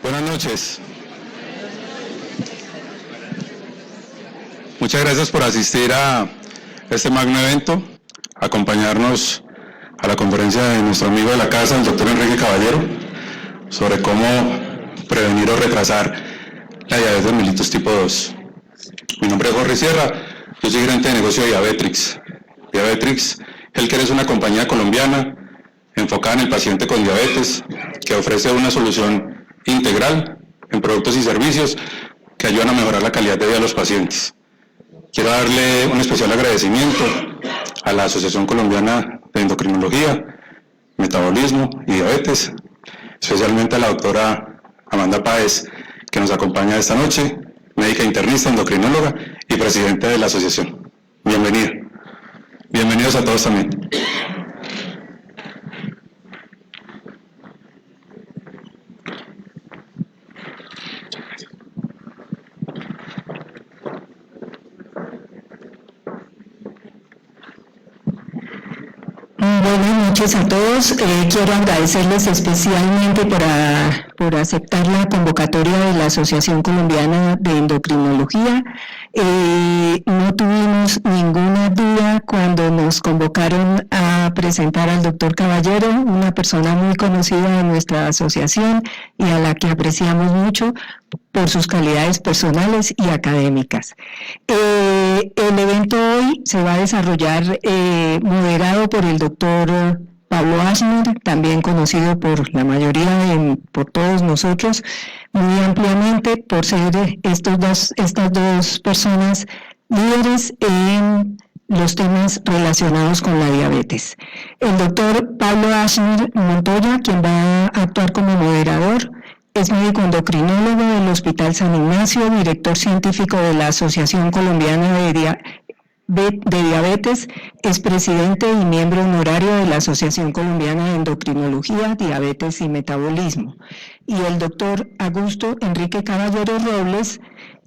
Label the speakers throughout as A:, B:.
A: Buenas noches. Muchas gracias por asistir a este magno evento, acompañarnos a la conferencia de nuestro amigo de la casa, el doctor Enrique Caballero, sobre cómo prevenir o retrasar la diabetes mellitus tipo 2. Mi nombre es Jorge Sierra, yo soy gerente de negocio de Diabetrix. Diabetrix Healthcare es una compañía colombiana enfocada en el paciente con diabetes, que ofrece una solución integral en productos y servicios que ayudan a mejorar la calidad de vida de los pacientes. Quiero darle un especial agradecimiento a la Asociación Colombiana de Endocrinología, Metabolismo y Diabetes, especialmente a la doctora Amanda Páez, que nos acompaña esta noche, médica internista, endocrinóloga y presidenta de la asociación. Bienvenida. Bienvenidos a todos también.
B: Buenas noches a todos. Quiero agradecerles especialmente por aceptar la convocatoria de la Asociación Colombiana de Endocrinología. No tuvimos ninguna duda cuando nos convocaron a presentar al doctor Caballero, una persona muy conocida de nuestra asociación y a la que apreciamos mucho por sus calidades personales y académicas. El evento hoy se va a desarrollar moderado por el doctor Pablo Aschner, también conocido por la mayoría, por todos nosotros, muy ampliamente por ser estas dos personas líderes en los temas relacionados con la diabetes. El doctor Pablo Aschner Montoya, quien va a actuar como moderador, es médico endocrinólogo del Hospital San Ignacio, director científico de la Asociación Colombiana de Diabetes, es presidente y miembro honorario de la Asociación Colombiana de Endocrinología, Diabetes y Metabolismo. Y el doctor Augusto Enrique Caballero Robles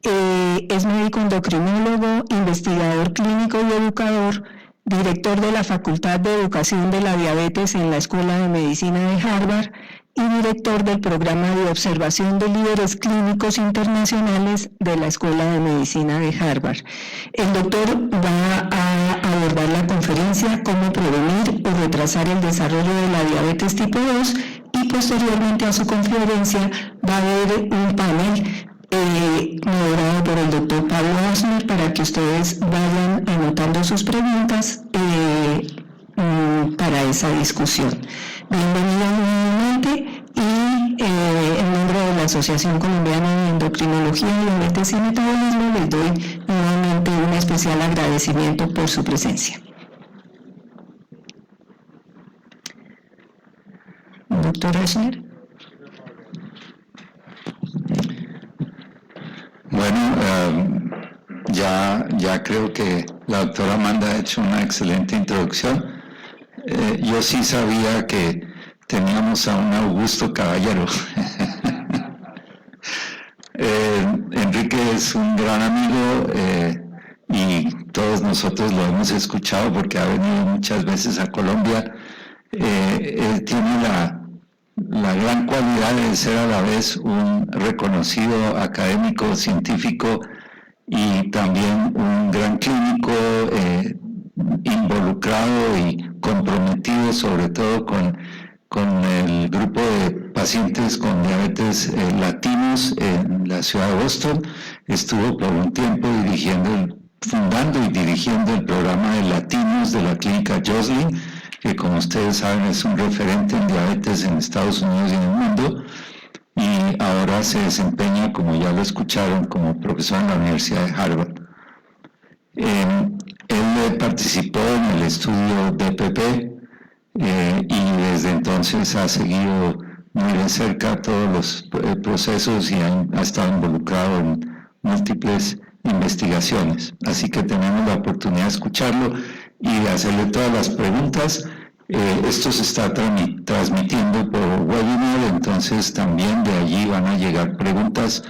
B: es médico endocrinólogo, investigador clínico y educador, director de la Facultad de Educación de la Diabetes en la Escuela de Medicina de Harvard y director del Programa de Observación de Líderes Clínicos Internacionales de la Escuela de Medicina de Harvard. El doctor va a abordar la conferencia Cómo prevenir o retrasar el desarrollo de la diabetes tipo 2 y posteriormente a su conferencia va a haber un panel moderado por el doctor Pablo Aschner para que ustedes vayan anotando sus preguntas para esa discusión. Bienvenidos nuevamente y en nombre de la Asociación Colombiana de Endocrinología, Diabetes y Metabolismo les doy nuevamente un especial agradecimiento por su presencia. Doctor Aschner.
C: Bueno, ya creo que la doctora Amanda ha hecho una excelente introducción. Yo sí sabía que teníamos a un Augusto Caballero. Enrique es un gran amigo y todos nosotros lo hemos escuchado porque ha venido muchas veces a Colombia. Él tiene la gran cualidad de ser a la vez un reconocido académico, científico y también un gran clínico involucrado y comprometido sobre todo con el grupo de pacientes con diabetes latinos en la ciudad de Boston. Estuvo por un tiempo fundando y dirigiendo el programa de latinos de la clínica Joslin, que como ustedes saben es un referente en diabetes en Estados Unidos y en el mundo, y ahora se desempeña, como ya lo escucharon, como profesor en la Universidad de Harvard. Él participó en el estudio DPP y desde entonces ha seguido muy de cerca todos los procesos y ha estado involucrado en múltiples investigaciones. Así que tenemos la oportunidad de escucharlo y de hacerle todas las preguntas. Esto se está transmitiendo por webinar, entonces también de allí van a llegar preguntas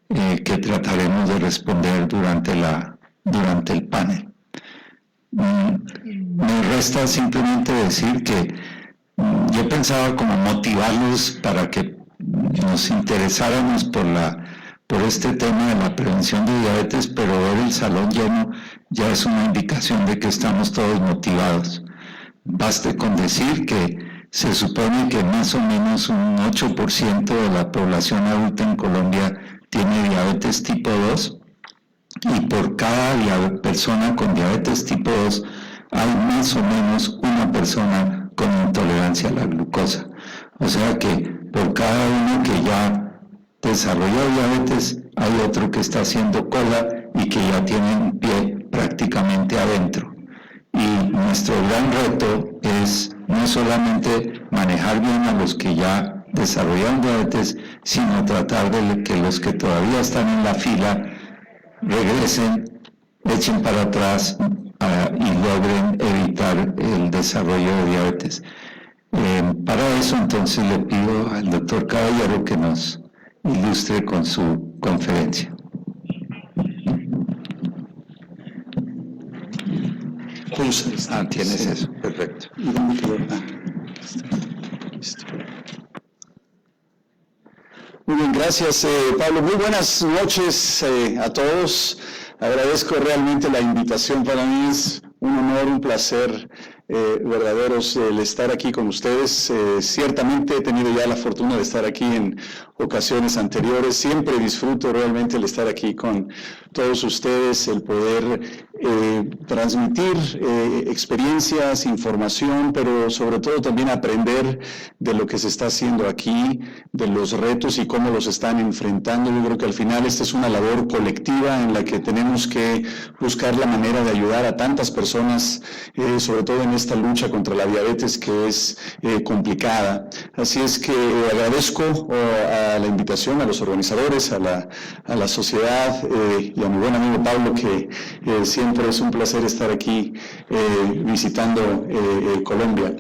C: que trataremos de responder durante el panel. Me resta simplemente decir que yo pensaba como motivarlos para que nos interesáramos por este tema de la prevención de diabetes, pero ver el salón lleno ya es una indicación de que estamos todos motivados. Baste con decir que se supone que más o menos un 8% de la población adulta en Colombia tiene diabetes tipo 2, y por cada persona con diabetes tipo 2 hay más o menos una persona con intolerancia a la glucosa. O sea que por cada uno que ya desarrolló diabetes, hay otro que está haciendo cola y que ya tiene un pie prácticamente adentro. Y nuestro gran reto es no solamente manejar bien a los que ya desarrollaron diabetes, sino tratar de que los que todavía están en la fila regresen, echen para atrás y logren evitar el desarrollo de diabetes. Para eso entonces le pido al doctor Caballero que nos ilustre con su conferencia. Tienes eso, perfecto.
D: Muy bien, gracias Pablo. Muy buenas noches a todos. Agradezco realmente la invitación. Para mí es un honor, un placer verdaderos el estar aquí con ustedes. Ciertamente he tenido ya la fortuna de estar aquí en ocasiones anteriores. Siempre disfruto realmente el estar aquí con todos ustedes, el poder transmitir experiencias, información, pero sobre todo también aprender de lo que se está haciendo aquí, de los retos y cómo los están enfrentando. Yo creo que al final esta es una labor colectiva en la que tenemos que buscar la manera de ayudar a tantas personas, sobre todo en esta lucha contra la diabetes que es complicada. Así es que agradezco a la invitación, a los organizadores, a la sociedad y a mi buen amigo Pablo, que siempre es un placer estar aquí visitando Colombia.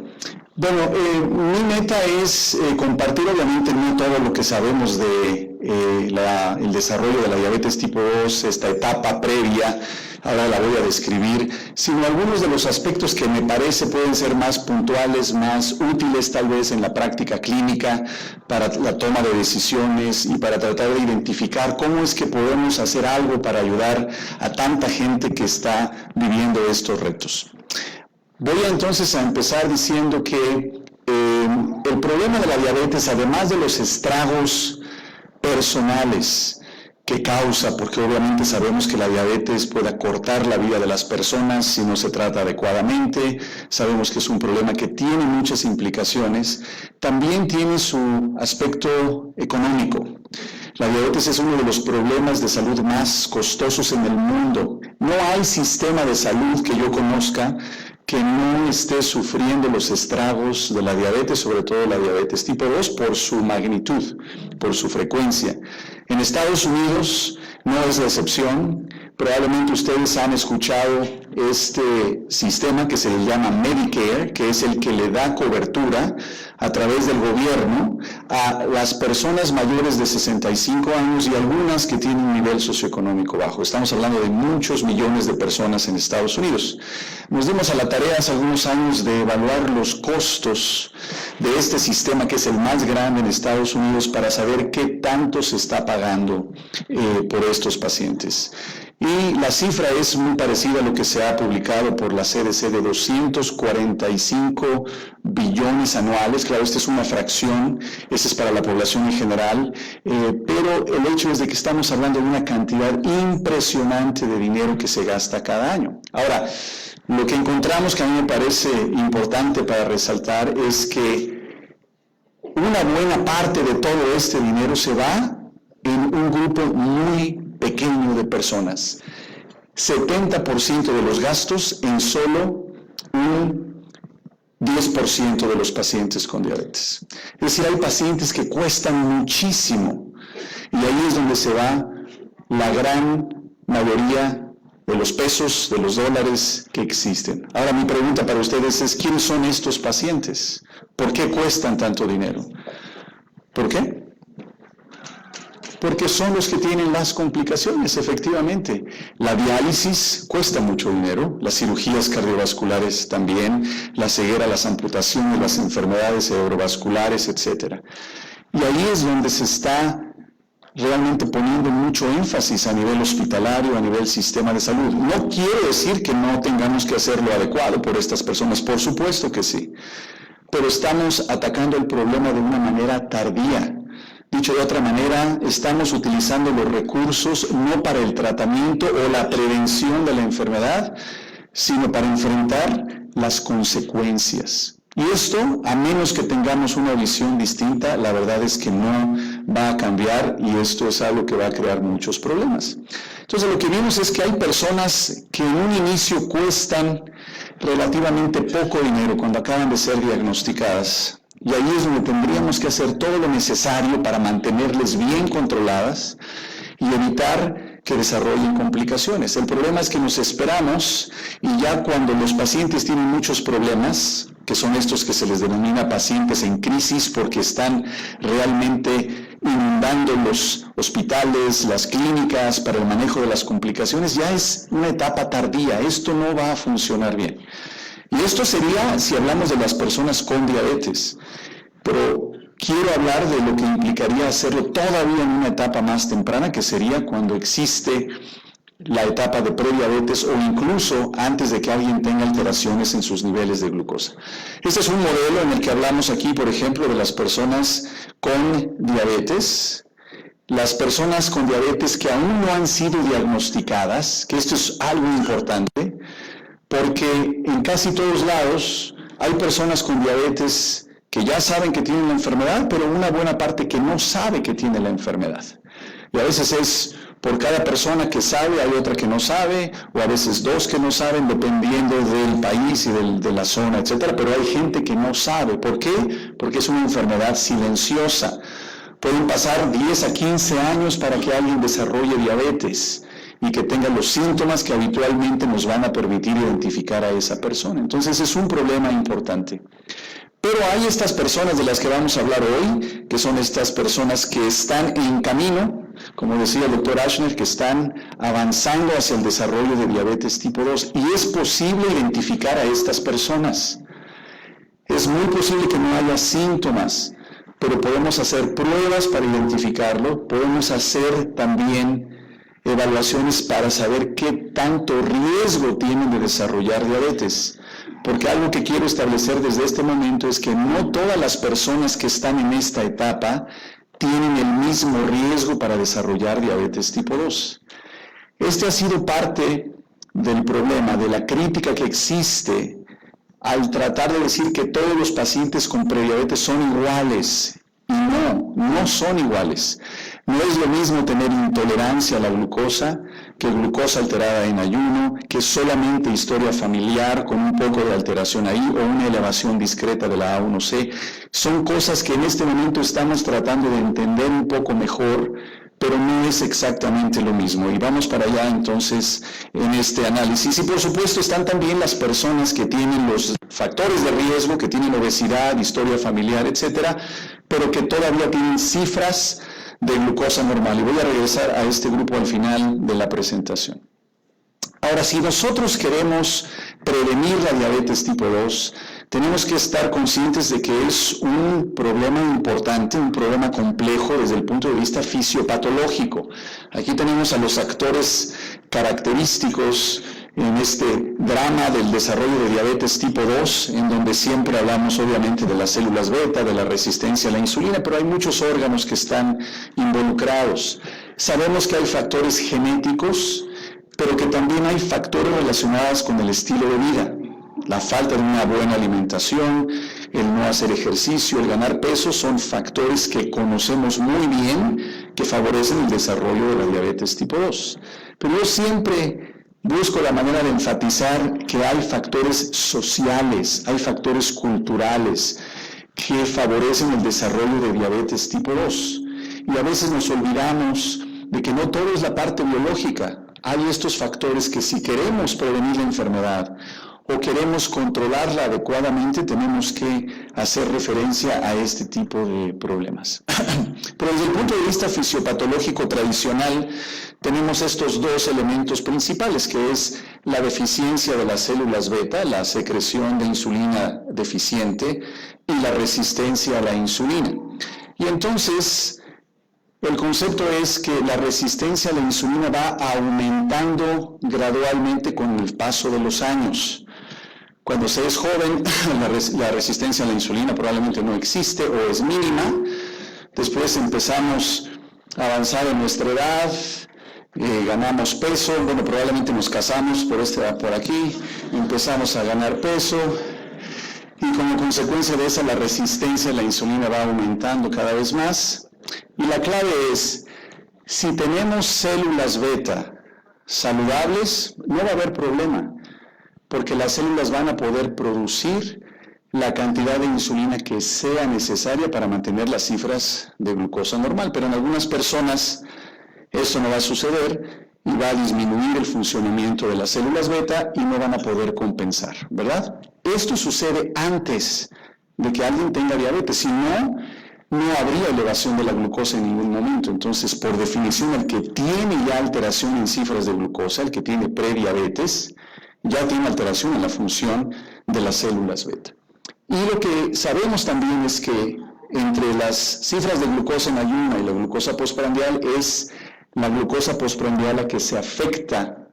D: Bueno, mi meta es compartir obviamente no todo lo que sabemos de el desarrollo de la diabetes tipo 2, esta etapa previa, ahora la voy a describir, sino algunos de los aspectos que me parece pueden ser más puntuales, más útiles tal vez en la práctica clínica para la toma de decisiones y para tratar de identificar cómo es que podemos hacer algo para ayudar a tanta gente que está viviendo estos retos. Voy entonces a empezar diciendo que el problema de la diabetes, además de los estragos personales que causa, porque obviamente sabemos que la diabetes puede acortar la vida de las personas si no se trata adecuadamente, sabemos que es un problema que tiene muchas implicaciones, también tiene su aspecto económico. La diabetes es uno de los problemas de salud más costosos en el mundo. No hay sistema de salud que yo conozca que no esté sufriendo los estragos de la diabetes, sobre todo la diabetes tipo 2, por su magnitud, por su frecuencia. En Estados Unidos no es la excepción. Probablemente ustedes han escuchado este sistema que se le llama Medicare, que es el que le da cobertura a través del gobierno a las personas mayores de 65 años y algunas que tienen un nivel socioeconómico bajo. Estamos hablando de muchos millones de personas en Estados Unidos. Nos dimos a la tarea hace algunos años de evaluar los costos de este sistema, que es el más grande en Estados Unidos, para saber qué tanto se está pagando por estos pacientes. Y la cifra es muy parecida a lo que se ha publicado por la CDC, de 245 billones anuales. Claro, esta es una fracción, esa es para la población en general, pero el hecho es de que estamos hablando de una cantidad impresionante de dinero que se gasta cada año. Ahora, lo que encontramos, que a mí me parece importante para resaltar, es que una buena parte de todo este dinero se va en un grupo muy pequeño de personas. 70% de los gastos en solo un 10% de los pacientes con diabetes. Es decir, hay pacientes que cuestan muchísimo y ahí es donde se va la gran mayoría de los pesos, de los dólares que existen. Ahora mi pregunta para ustedes es, ¿quiénes son estos pacientes? ¿Por qué cuestan tanto dinero? ¿Por qué? Porque son los que tienen las complicaciones, efectivamente. La diálisis cuesta mucho dinero, las cirugías cardiovasculares también, la ceguera, las amputaciones, las enfermedades cerebrovasculares, etc. Y ahí es donde se está realmente poniendo mucho énfasis a nivel hospitalario, a nivel sistema de salud. No quiere decir que no tengamos que hacer lo adecuado por estas personas, por supuesto que sí, pero estamos atacando el problema de una manera tardía. Dicho de otra manera, estamos utilizando los recursos no para el tratamiento o la prevención de la enfermedad, sino para enfrentar las consecuencias. Y esto, a menos que tengamos una visión distinta, la verdad es que no va a cambiar y esto es algo que va a crear muchos problemas. Entonces lo que vimos es que hay personas que en un inicio cuestan relativamente poco dinero cuando acaban de ser diagnosticadas. Y ahí es donde tendríamos que hacer todo lo necesario para mantenerles bien controladas y evitar que desarrollen complicaciones. El problema es que nos esperamos y ya cuando los pacientes tienen muchos problemas, que son estos que se les denomina pacientes en crisis porque están realmente inundando los hospitales, las clínicas para el manejo de las complicaciones, ya es una etapa tardía, esto no va a funcionar bien. Y esto sería si hablamos de las personas con diabetes, pero quiero hablar de lo que implicaría hacerlo todavía en una etapa más temprana, que sería cuando existe la etapa de prediabetes o incluso antes de que alguien tenga alteraciones en sus niveles de glucosa. Este es un modelo en el que hablamos aquí, por ejemplo, de las personas con diabetes, las personas con diabetes que aún no han sido diagnosticadas, que esto es algo importante, porque en casi todos lados hay personas con diabetes que ya saben que tienen la enfermedad, pero una buena parte que no sabe que tiene la enfermedad. Y a veces es por cada persona que sabe, hay otra que no sabe, o a veces dos que no saben, dependiendo del país y de la zona, etc. Pero hay gente que no sabe. ¿Por qué? Porque es una enfermedad silenciosa. Pueden pasar 10 a 15 años para que alguien desarrolle diabetes y que tenga los síntomas que habitualmente nos van a permitir identificar a esa persona. Entonces es un problema importante. Pero hay estas personas de las que vamos a hablar hoy, que son estas personas que están en camino, como decía el doctor Ashner, que están avanzando hacia el desarrollo de diabetes tipo 2, y es posible identificar a estas personas. Es muy posible que no haya síntomas, pero podemos hacer pruebas para identificarlo, podemos hacer también evaluaciones para saber qué tanto riesgo tienen de desarrollar diabetes. Porque algo que quiero establecer desde este momento es que no todas las personas que están en esta etapa tienen el mismo riesgo para desarrollar diabetes tipo 2. Este ha sido parte del problema, de la crítica que existe al tratar de decir que todos los pacientes con prediabetes son iguales. Y no son iguales. No es lo mismo tener intolerancia a la glucosa que glucosa alterada en ayuno, que solamente historia familiar con un poco de alteración ahí o una elevación discreta de la A1C. Son cosas que en este momento estamos tratando de entender un poco mejor, pero no es exactamente lo mismo. Y vamos para allá entonces en este análisis. Y por supuesto están también las personas que tienen los factores de riesgo, que tienen obesidad, historia familiar, etcétera, pero que todavía tienen cifras de glucosa normal. Y voy a regresar a este grupo al final de la presentación. Ahora, si nosotros queremos prevenir la diabetes tipo 2, tenemos que estar conscientes de que es un problema importante, un problema complejo desde el punto de vista fisiopatológico. Aquí tenemos a los actores característicos en este drama del desarrollo de diabetes tipo 2, en donde siempre hablamos obviamente de las células beta, de la resistencia a la insulina, pero hay muchos órganos que están involucrados. Sabemos que hay factores genéticos, pero que también hay factores relacionados con el estilo de vida. La falta de una buena alimentación, el no hacer ejercicio, el ganar peso, son factores que conocemos muy bien que favorecen el desarrollo de la diabetes tipo 2. Pero yo siempre busco la manera de enfatizar que hay factores sociales, hay factores culturales que favorecen el desarrollo de diabetes tipo 2. Y a veces nos olvidamos de que no todo es la parte biológica. Hay estos factores que si queremos prevenir la enfermedad o queremos controlarla adecuadamente, tenemos que hacer referencia a este tipo de problemas. Pero desde el punto de vista fisiopatológico tradicional, tenemos estos dos elementos principales, que es la deficiencia de las células beta, la secreción de insulina deficiente, y la resistencia a la insulina. Y entonces, el concepto es que la resistencia a la insulina va aumentando gradualmente con el paso de los años. Cuando se es joven, la resistencia a la insulina probablemente no existe o es mínima. Después empezamos a avanzar en nuestra edad, ganamos peso, bueno, probablemente nos casamos por aquí, empezamos a ganar peso, y como consecuencia de esa la resistencia a la insulina va aumentando cada vez más. Y la clave es, si tenemos células beta saludables, no va a haber problema, porque las células van a poder producir la cantidad de insulina que sea necesaria para mantener las cifras de glucosa normal, pero en algunas personas eso no va a suceder y va a disminuir el funcionamiento de las células beta y no van a poder compensar, ¿verdad? Esto sucede antes de que alguien tenga diabetes, si no, no habría elevación de la glucosa en ningún momento. Entonces, por definición, el que tiene ya alteración en cifras de glucosa, el que tiene prediabetes, ya tiene alteración en la función de las células beta. Y lo que sabemos también es que entre las cifras de glucosa en ayuno y la glucosa postprandial es la glucosa postprandial la que se afecta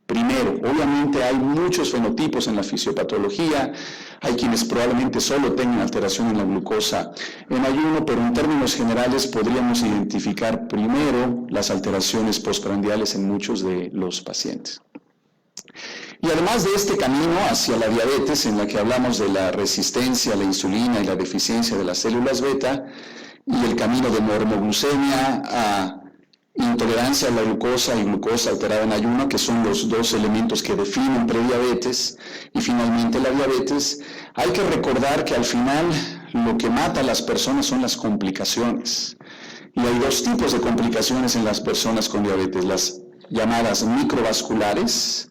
D: primero. Obviamente hay muchos fenotipos en la fisiopatología, hay quienes probablemente solo tengan alteración en la glucosa en ayuno, pero en términos generales podríamos identificar primero las alteraciones postprandiales en muchos de los pacientes. Y además de este camino hacia la diabetes, en la que hablamos de la resistencia a la insulina y la deficiencia de las células beta, y el camino de normoglucemia a intolerancia a la glucosa y glucosa alterada en ayuno, que son los dos elementos que definen prediabetes, y finalmente la diabetes, hay que recordar que al final lo que mata a las personas son las complicaciones. Y hay dos tipos de complicaciones en las personas con diabetes, las llamadas microvasculares,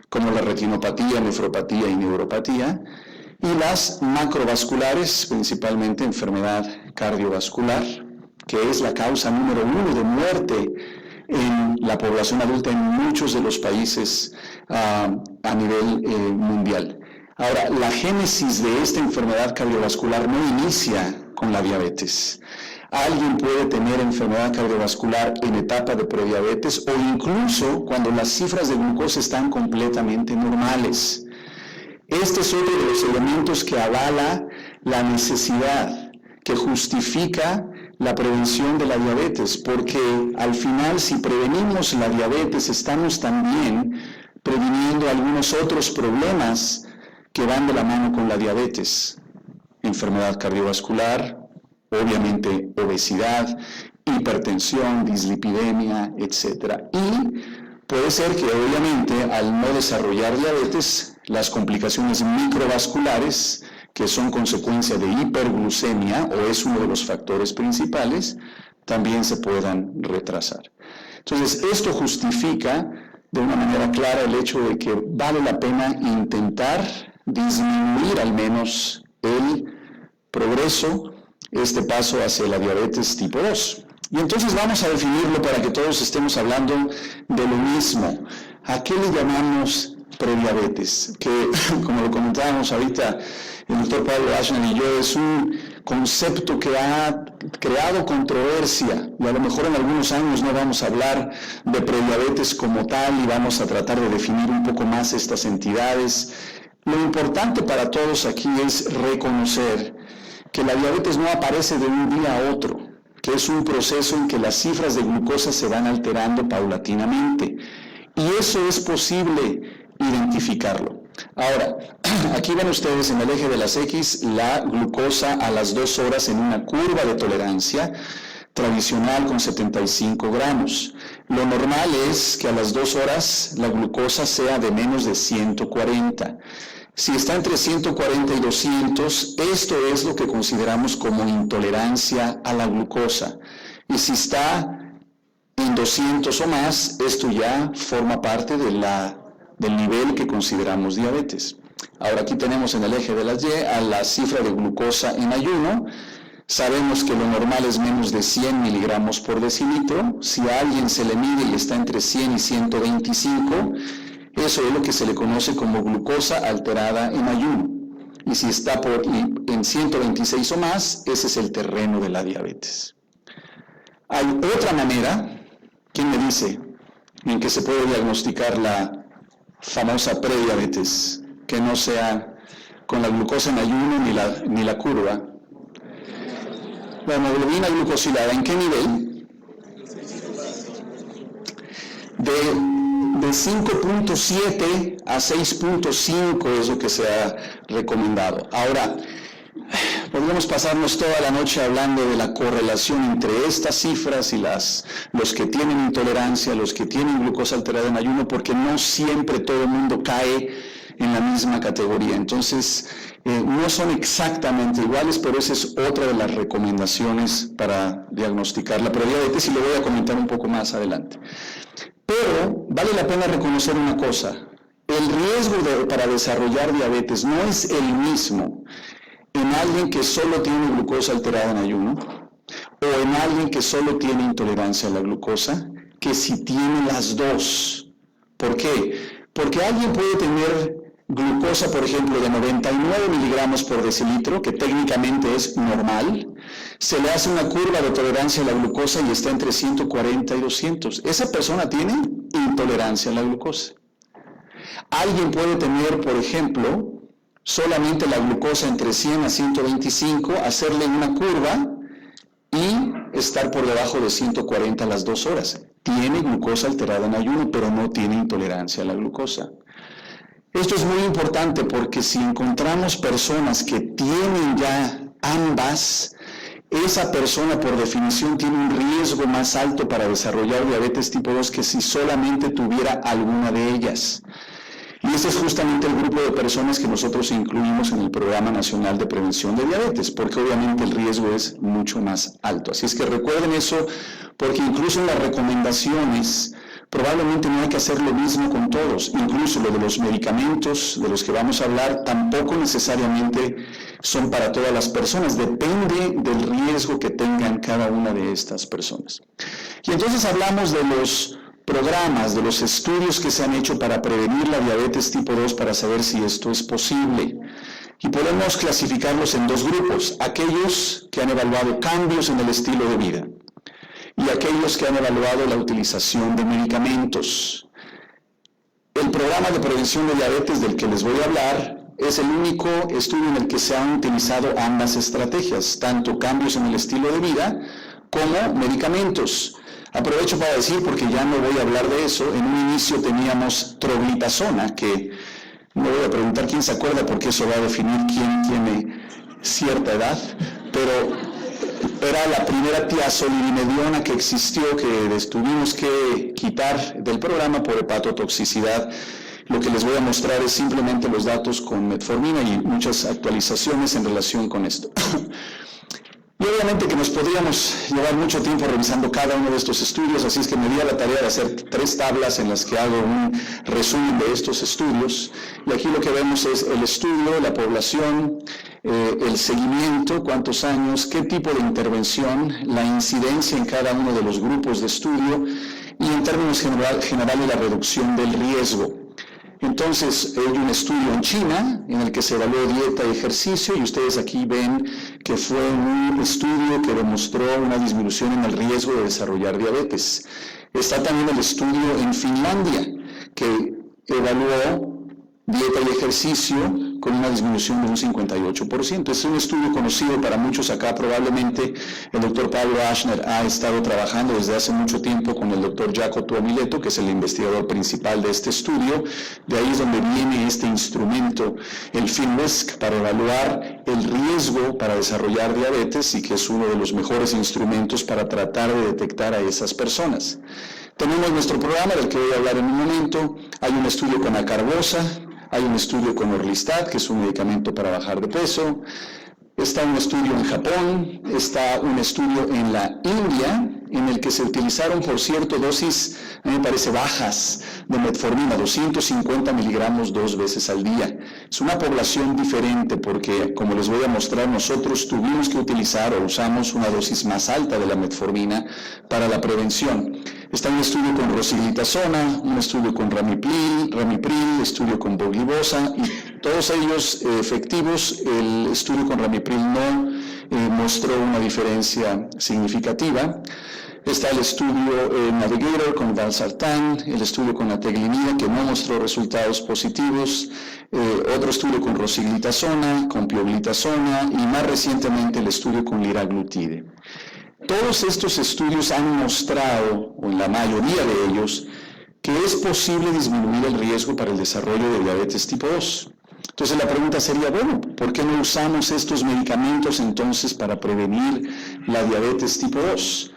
D: como la retinopatía, nefropatía y neuropatía, y las macrovasculares, principalmente enfermedad cardiovascular, que es la causa número 1 de muerte en la población adulta en muchos de los países a nivel mundial. Ahora, la génesis de esta enfermedad cardiovascular no inicia con la diabetes. Alguien puede tener enfermedad cardiovascular en etapa de prediabetes o incluso cuando las cifras de glucosa están completamente normales. Este es otro de los elementos que avala la necesidad, que justifica la prevención de la diabetes, porque al final si prevenimos la diabetes estamos también previniendo algunos otros problemas que van de la mano con la diabetes. Enfermedad cardiovascular, obviamente obesidad, hipertensión, dislipidemia, etc. Y puede ser que obviamente al no desarrollar diabetes, las complicaciones microvasculares, que son consecuencia de hiperglucemia o es uno de los factores principales, también se puedan retrasar. Entonces, esto justifica de una manera clara el hecho de que vale la pena intentar disminuir al menos el progreso, este paso hacia la diabetes tipo 2. Y entonces vamos a definirlo para que todos estemos hablando de lo mismo. ¿A qué le llamamos prediabetes? Que, como lo comentábamos ahorita, el doctor Pablo Ashner y yo, es un concepto que ha creado controversia y a lo mejor en algunos años no vamos a hablar de prediabetes como tal y vamos a tratar de definir un poco más estas entidades. Lo importante para todos aquí es reconocer que la diabetes no aparece de un día a otro, que es un proceso en que las cifras de glucosa se van alterando paulatinamente y eso es posible identificarlo. Ahora, aquí ven ustedes en el eje de las X la glucosa a las 2 horas en una curva de tolerancia tradicional con 75 gramos. Lo normal es que a las 2 horas la glucosa sea de menos de 140. Si está entre 140 y 200, esto es lo que consideramos como intolerancia a la glucosa. Y si está en 200 o más, esto ya forma parte de del nivel que consideramos diabetes. Ahora aquí tenemos en el eje de las Y a la cifra de glucosa en ayuno. Sabemos que lo normal es menos de 100 miligramos por decilitro. Si a alguien se le mide y está entre 100 y 125, eso es lo que se le conoce como glucosa alterada en ayuno. y si está en 126 o más, ese es el terreno de la diabetes. Hay otra manera, ¿quién me dice?, en que se puede diagnosticar la famosa prediabetes, que no sea con la glucosa en ayuno ni la curva. La hemoglobina glucosilada, ¿en qué nivel? De 5.7 a 6.5 es lo que se ha recomendado. Ahora, podríamos pasarnos toda la noche hablando de la correlación entre estas cifras y los que tienen intolerancia, los que tienen glucosa alterada en ayuno, porque no siempre todo el mundo cae en la misma categoría. Entonces, no son exactamente iguales, pero esa es otra de las recomendaciones para diagnosticar la prediabetes y lo voy a comentar un poco más adelante. Pero vale la pena reconocer una cosa: el riesgo para desarrollar diabetes no es el mismo en alguien que solo tiene glucosa alterada en ayuno o en alguien que solo tiene intolerancia a la glucosa, que si tiene las dos. ¿Por qué? Porque alguien puede tener glucosa, por ejemplo, de 99 miligramos por decilitro, que técnicamente es normal, se le hace una curva de tolerancia a la glucosa y está entre 140 y 200. Esa persona tiene intolerancia a la glucosa. Alguien puede tener, por ejemplo, solamente la glucosa entre 100 a 125, hacerle una curva y estar por debajo de 140 a las 2 horas. Tiene glucosa alterada en ayuno, pero no tiene intolerancia a la glucosa. Esto es muy importante porque si encontramos personas que tienen ya ambas, esa persona por definición tiene un riesgo más alto para desarrollar diabetes tipo 2 que si solamente tuviera alguna de ellas. Y ese es justamente el grupo de personas que nosotros incluimos en el Programa Nacional de Prevención de Diabetes, porque obviamente el riesgo es mucho más alto. Así es que recuerden eso, porque incluso en las recomendaciones probablemente no hay que hacer lo mismo con todos. Incluso lo de los medicamentos de los que vamos a hablar tampoco necesariamente son para todas las personas, depende del riesgo que tengan cada una de estas personas. Y entonces hablamos de los programas, de los estudios que se han hecho para prevenir la diabetes tipo 2 para saber si esto es posible. Y podemos clasificarlos en dos grupos: aquellos que han evaluado cambios en el estilo de vida y aquellos que han evaluado la utilización de medicamentos. El programa de prevención de diabetes del que les voy a hablar es el único estudio en el que se han utilizado ambas estrategias, tanto cambios en el estilo de vida como medicamentos. Aprovecho para decir, porque ya no voy a hablar de eso, en un inicio teníamos troglitazona, que no voy a preguntar quién se acuerda porque eso va a definir quién tiene cierta edad, pero era la primera tiazolidinediona que existió, que tuvimos que quitar del programa por hepatotoxicidad. Lo que les voy a mostrar es simplemente los datos con metformina y muchas actualizaciones en relación con esto. Y obviamente que nos podríamos llevar mucho tiempo revisando cada uno de estos estudios, así es que me di a la tarea de hacer 3 tablas en las que hago un resumen de estos estudios. Y aquí lo que vemos es el estudio, la población, el seguimiento, cuántos años, qué tipo de intervención, la incidencia en cada uno de los grupos de estudio y en términos generales la reducción del riesgo. Entonces, hay un estudio en China en el que se evaluó dieta y ejercicio y ustedes aquí ven que fue un estudio que demostró una disminución en el riesgo de desarrollar diabetes. Está también el estudio en Finlandia que evaluó dieta y ejercicio con una disminución de un 58%. Es un estudio conocido para muchos acá, probablemente el doctor Pablo Ashner ha estado trabajando desde hace mucho tiempo con el doctor Jaco Tuomileto, que es el investigador principal de este estudio. De ahí es donde viene este instrumento, el FinRisk, para evaluar el riesgo para desarrollar diabetes y que es uno de los mejores instrumentos para tratar de detectar a esas personas. Tenemos nuestro programa del que voy a hablar en un momento. Hay un estudio con acarbosa, hay un estudio con Orlistat, que es un medicamento para bajar de peso. Está un estudio en Japón, está un estudio en la India, en el que se utilizaron, por cierto, dosis, a mí me parece bajas, de metformina, 250 miligramos 2 veces al día. Es una población diferente porque, como les voy a mostrar, nosotros tuvimos que utilizar o usamos una dosis más alta de la metformina para la prevención. Está un estudio con rosiglitazona, un estudio con ramipril, estudio con voglibosa, y todos ellos efectivos. El estudio con ramipril no mostró una diferencia significativa. Está el estudio Navigator con valsartán, el estudio con ateglinida que no mostró resultados positivos, otro estudio con rosiglitazona, con pioglitazona y más recientemente el estudio con liraglutide. Todos estos estudios han mostrado, o en la mayoría de ellos, que es posible disminuir el riesgo para el desarrollo de diabetes tipo 2. Entonces la pregunta sería, bueno, ¿por qué no usamos estos medicamentos entonces para prevenir la diabetes tipo 2?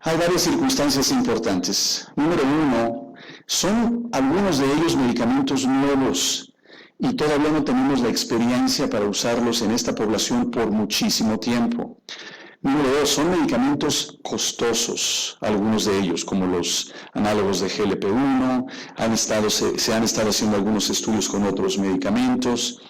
D: Hay varias circunstancias importantes. Número uno, son algunos de ellos medicamentos nuevos y todavía no tenemos la experiencia para usarlos en esta población por muchísimo tiempo. Número dos, son medicamentos costosos, algunos de ellos, como los análogos de GLP-1, se han estado haciendo algunos estudios con otros medicamentos.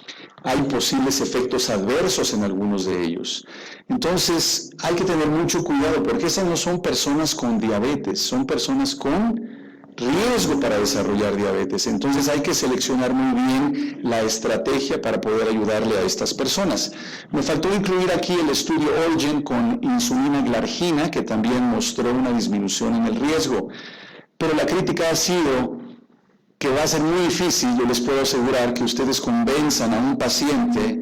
D: Hay posibles efectos adversos en algunos de ellos. Entonces, hay que tener mucho cuidado porque esas no son personas con diabetes, son personas con riesgo para desarrollar diabetes. Entonces, hay que seleccionar muy bien la estrategia para poder ayudarle a estas personas. Me faltó incluir aquí el estudio Olgen con insulina glargina, que también mostró una disminución en el riesgo. Pero la crítica ha sido que va a ser muy difícil, yo les puedo asegurar, que ustedes convenzan a un paciente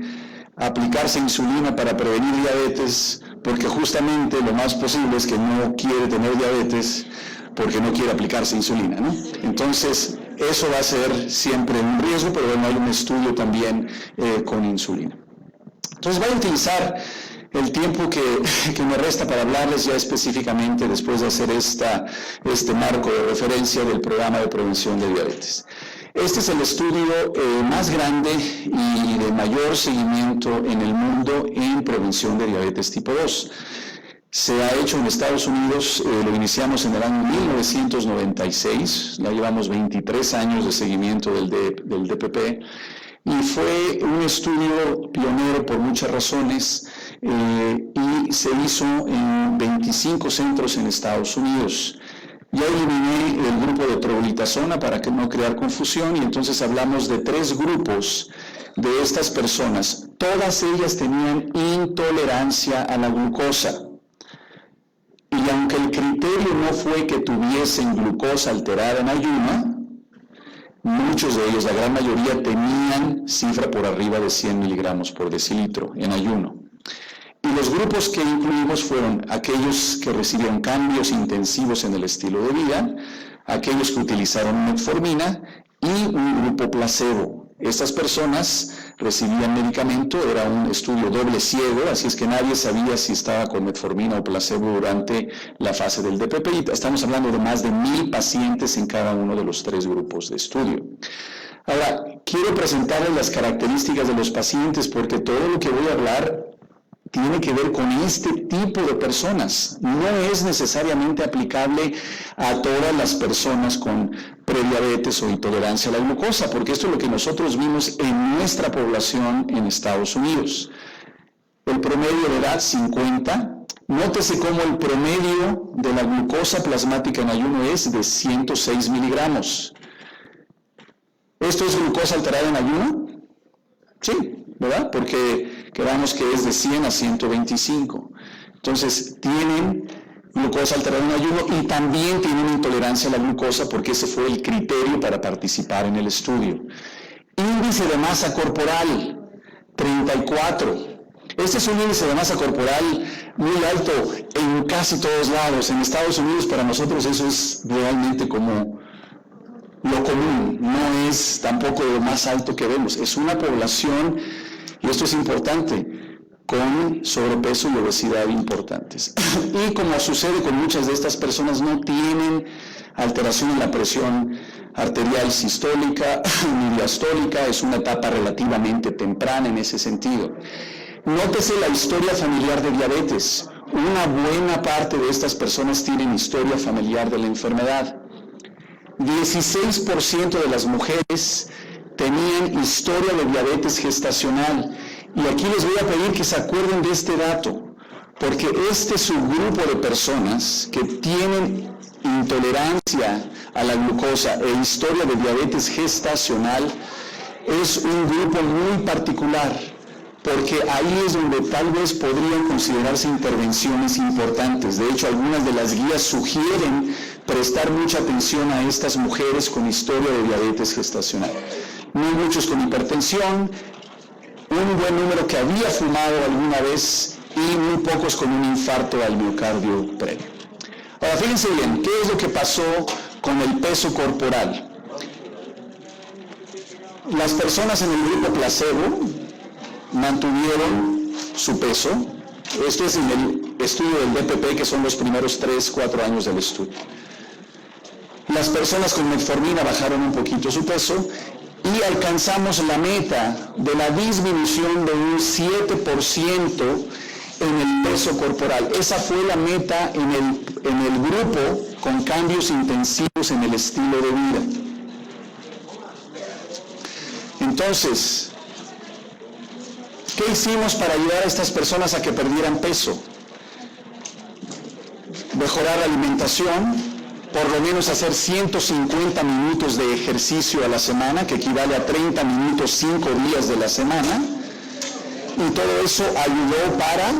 D: a aplicarse insulina para prevenir diabetes, porque justamente lo más posible es que no quiere tener diabetes porque no quiere aplicarse insulina, ¿no? Entonces, eso va a ser siempre un riesgo, pero bueno, hay un estudio también con insulina. Entonces, voy a utilizar el tiempo que me resta para hablarles ya específicamente después de hacer este marco de referencia del programa de prevención de diabetes. Este es el estudio más grande y de mayor seguimiento en el mundo en prevención de diabetes tipo 2. Se ha hecho en Estados Unidos, lo iniciamos en el año 1996, ya llevamos 23 años de seguimiento del DPP, y fue un estudio pionero por muchas razones, y se hizo en 25 centros en Estados Unidos. Ya eliminé el grupo de proglitazona para que no crear confusión, y entonces hablamos de 3 grupos de estas personas. Todas ellas tenían intolerancia a la glucosa. Y aunque el criterio no fue que tuviesen glucosa alterada en ayuno, muchos de ellos, la gran mayoría, tenían cifra por arriba de 100 miligramos por decilitro en ayuno. Y los grupos que incluimos fueron aquellos que recibieron cambios intensivos en el estilo de vida, aquellos que utilizaron metformina y un grupo placebo. Estas personas recibían medicamento, era un estudio doble ciego, así es que nadie sabía si estaba con metformina o placebo durante la fase del DPP. Y estamos hablando de más de 1000 pacientes en cada uno de los 3 grupos de estudio. Ahora, quiero presentarles las características de los pacientes porque todo lo que voy a hablar tiene que ver con este tipo de personas. No es necesariamente aplicable a todas las personas con prediabetes o intolerancia a la glucosa, porque esto es lo que nosotros vimos en nuestra población en Estados Unidos. El promedio de edad, 50. Nótese cómo el promedio de la glucosa plasmática en ayuno es de 106 miligramos. ¿Esto es glucosa alterada en ayuno? Sí, ¿verdad? Porque quedamos que es de 100 a 125. Entonces, tienen glucosa alterada en ayuno y también tienen intolerancia a la glucosa porque ese fue el criterio para participar en el estudio. Índice de masa corporal, 34. Este es un índice de masa corporal muy alto en casi todos lados. En Estados Unidos para nosotros eso es realmente como lo común, no es tampoco lo más alto que vemos. Es una población, y esto es importante, con sobrepeso y obesidad importantes. Y como sucede con muchas de estas personas, no tienen alteración en la presión arterial sistólica ni diastólica, es una etapa relativamente temprana en ese sentido. Nótese la historia familiar de diabetes. Una buena parte de estas personas tienen historia familiar de la enfermedad. 16% de las mujeres tenían historia de diabetes gestacional. Y aquí les voy a pedir que se acuerden de este dato, porque este subgrupo de personas que tienen intolerancia a la glucosa e historia de diabetes gestacional es un grupo muy particular, porque ahí es donde tal vez podrían considerarse intervenciones importantes. De hecho, algunas de las guías sugieren prestar mucha atención a estas mujeres con historia de diabetes gestacional. Muy muchos con hipertensión, un buen número que había fumado alguna vez y muy pocos con un infarto al miocardio previo. Ahora, fíjense bien, ¿qué es lo que pasó con el peso corporal? Las personas en el grupo placebo mantuvieron su peso. Esto es en el estudio del DPP, que son los primeros 3-4 años del estudio. Las personas con metformina bajaron un poquito su peso y alcanzamos la meta de la disminución de un 7% en el peso corporal. Esa fue la meta en el grupo con cambios intensivos en el estilo de vida. Entonces, ¿qué hicimos para ayudar a estas personas a que perdieran peso? Mejorar la alimentación, por lo menos hacer 150 minutos de ejercicio a la semana, que equivale a 30 minutos 5 días de la semana, y todo eso ayudó para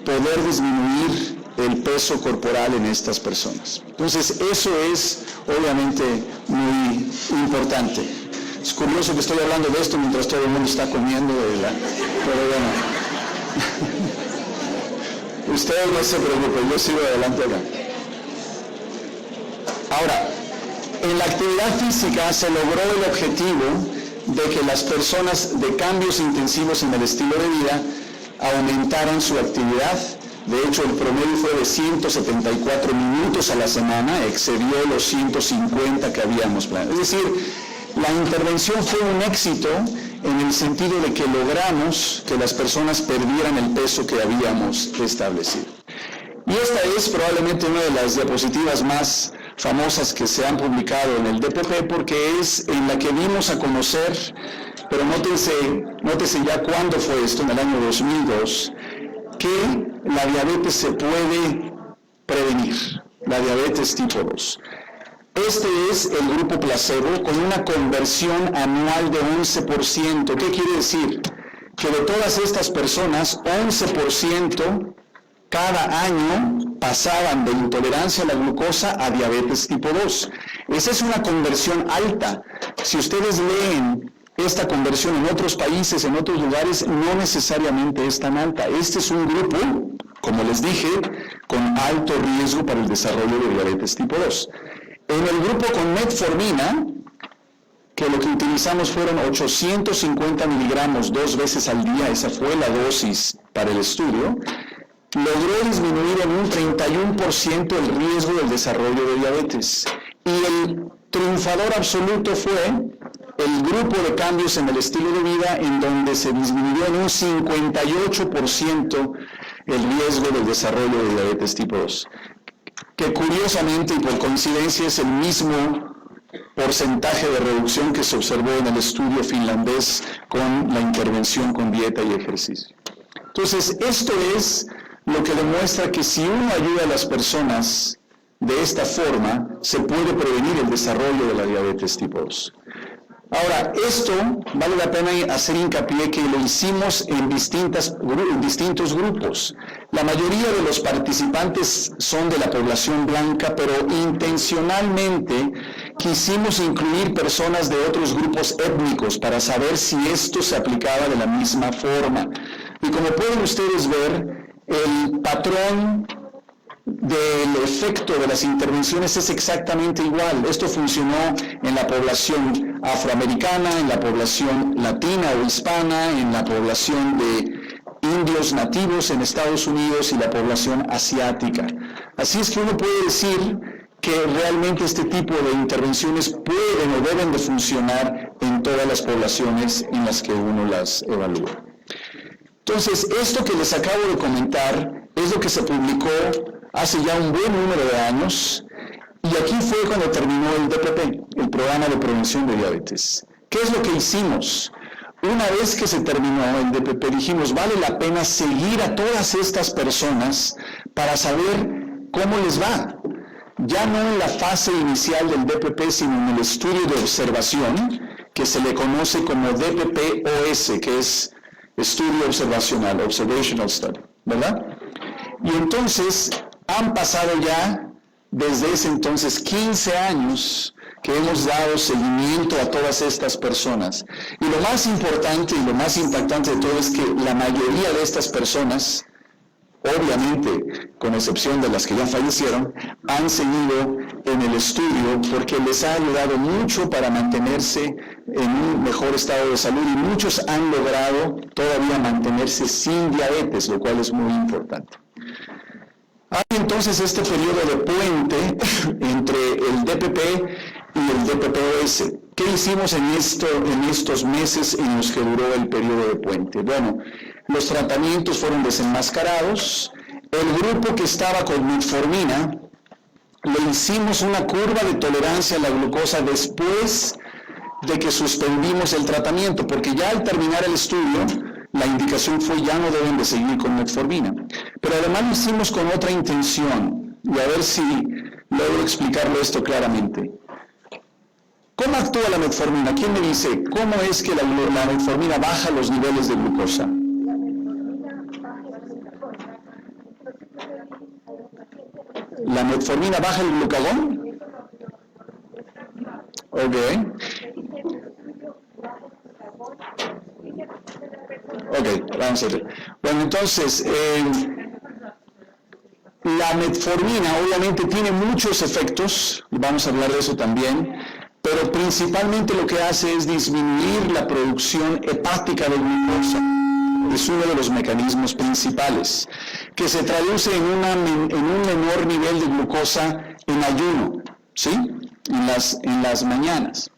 D: poder disminuir el peso corporal en estas personas. Entonces, eso es obviamente muy importante. Es curioso que estoy hablando de esto mientras todo el mundo está comiendo, ¿verdad? Pero bueno, ustedes no se preocupen, yo sigo adelante acá. Ahora, en la actividad física se logró el objetivo de que las personas de cambios intensivos en el estilo de vida aumentaran su actividad. De hecho, el promedio fue de 174 minutos a la semana, excedió los 150 que habíamos planeado. Es decir, la intervención fue un éxito en el sentido de que logramos que las personas perdieran el peso que habíamos establecido. Y esta es probablemente una de las diapositivas más famosas que se han publicado en el DPP, porque es en la que dimos a conocer, pero nótese ya cuándo fue esto, en el año 2002, que la diabetes se puede prevenir, la diabetes tipo 2. Este es el grupo placebo con una conversión anual de 11%. ¿Qué quiere decir? Que de todas estas personas, 11% cada año pasaban de intolerancia a la glucosa a diabetes tipo 2. Esa es una conversión alta. Si ustedes leen esta conversión en otros países, en otros lugares, no necesariamente es tan alta. Este es un grupo, como les dije, con alto riesgo para el desarrollo de diabetes tipo 2. En el grupo con metformina, que lo que utilizamos fueron 850 miligramos 2 veces al día, esa fue la dosis para el estudio, logró disminuir en un 31% el riesgo del desarrollo de diabetes. Y el triunfador absoluto fue el grupo de cambios en el estilo de vida, en donde se disminuyó en un 58% el riesgo del desarrollo de diabetes tipo 2. Que curiosamente y por coincidencia es el mismo porcentaje de reducción que se observó en el estudio finlandés con la intervención con dieta y ejercicio. Entonces, esto es lo que demuestra que si uno ayuda a las personas de esta forma, se puede prevenir el desarrollo de la diabetes tipo 2. Ahora, esto vale la pena hacer hincapié que lo hicimos en distintos grupos. La mayoría de los participantes son de la población blanca, pero intencionalmente quisimos incluir personas de otros grupos étnicos para saber si esto se aplicaba de la misma forma. Y como pueden ustedes ver, el patrón del efecto de las intervenciones es exactamente igual. Esto funcionó en la población afroamericana, en la población latina o hispana, en la población de indios nativos en Estados Unidos y la población asiática. Así es que uno puede decir que realmente este tipo de intervenciones pueden o deben de funcionar en todas las poblaciones en las que uno las evalúa. Entonces, esto que les acabo de comentar es lo que se publicó hace ya un buen número de años, y aquí fue cuando terminó el DPP, el Programa de Prevención de Diabetes. ¿Qué es lo que hicimos? Una vez que se terminó el DPP, dijimos, vale la pena seguir a todas estas personas para saber cómo les va. ya no en la fase inicial del DPP, sino en el estudio de observación, que se le conoce como DPP-OS, que es estudio observacional, Observational Study, ¿verdad? Y entonces han pasado ya desde ese entonces 15 años que hemos dado seguimiento a todas estas personas. Y lo más importante y lo más impactante de todo es que la mayoría de estas personas, obviamente, con excepción de las que ya fallecieron, han seguido en el estudio porque les ha ayudado mucho para mantenerse en un mejor estado de salud y muchos han logrado todavía mantenerse sin diabetes, lo cual es muy importante. Hay entonces este periodo de puente entre el DPP y el DPP-OS. ¿Qué hicimos en estos meses en los que duró el periodo de puente? Bueno, los tratamientos fueron desenmascarados. El grupo que estaba con metformina, le hicimos una curva de tolerancia a la glucosa después de que suspendimos el tratamiento, porque ya al terminar el estudio, la indicación fue ya no deben de seguir con metformina. Pero además lo hicimos con otra intención, y a ver si logro explicarlo esto claramente. ¿Cómo actúa la metformina? ¿Quién me dice cómo es que la metformina baja los niveles de glucosa? ¿La metformina baja el glucagón? Ok. Ok, vamos a ver. Bueno, entonces, la metformina obviamente tiene muchos efectos, y vamos a hablar de eso también, pero principalmente lo que hace es disminuir la producción hepática de glucosa. Es uno de los mecanismos principales, que se traduce en un menor nivel de glucosa en ayuno, ¿sí? En las mañanas.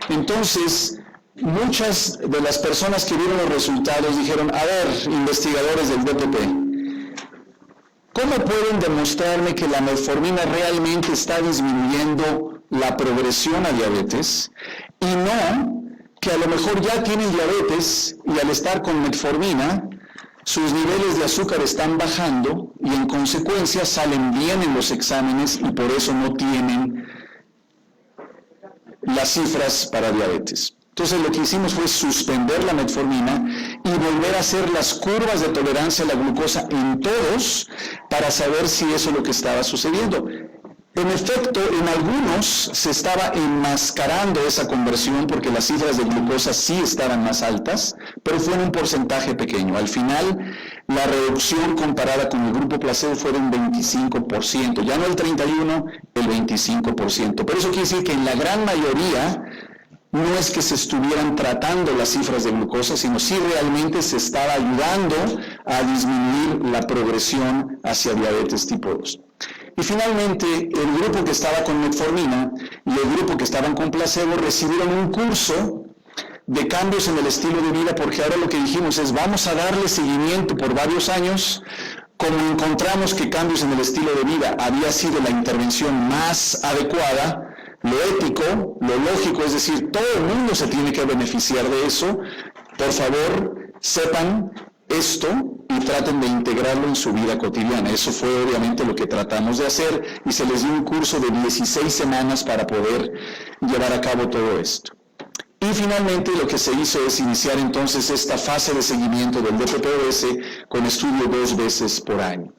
D: Entonces, muchas de las personas que vieron los resultados dijeron, a ver, investigadores del DPP, ¿cómo pueden demostrarme que la metformina realmente está disminuyendo la progresión a diabetes y no que a lo mejor ya tienen diabetes y al estar con metformina sus niveles de azúcar están bajando y en consecuencia salen bien en los exámenes y por eso no tienen las cifras para diabetes? Entonces lo que hicimos fue suspender la metformina y volver a hacer las curvas de tolerancia a la glucosa en todos para saber si eso es lo que estaba sucediendo. En efecto, en algunos se estaba enmascarando esa conversión porque las cifras de glucosa sí estaban más altas, pero fue en un porcentaje pequeño. Al final, la reducción comparada con el grupo placebo fue de un 25%, ya no el 31%, el 25%. Pero eso quiere decir que en la gran mayoría no es que se estuvieran tratando las cifras de glucosa, sino sí realmente se estaba ayudando a disminuir la progresión hacia diabetes tipo 2. Y finalmente, el grupo que estaba con metformina y el grupo que estaban con placebo recibieron un curso de cambios en el estilo de vida, porque ahora lo que dijimos es, vamos a darle seguimiento por varios años. Como encontramos que cambios en el estilo de vida había sido la intervención más adecuada, lo ético, lo lógico, es decir, todo el mundo se tiene que beneficiar de eso. Por favor, sepan esto y traten de integrarlo en su vida cotidiana. Eso fue obviamente lo que tratamos de hacer y se les dio un curso de 16 semanas para poder llevar a cabo todo esto. Y finalmente lo que se hizo es iniciar entonces esta fase de seguimiento del DPP-OS con estudio 2 veces por año.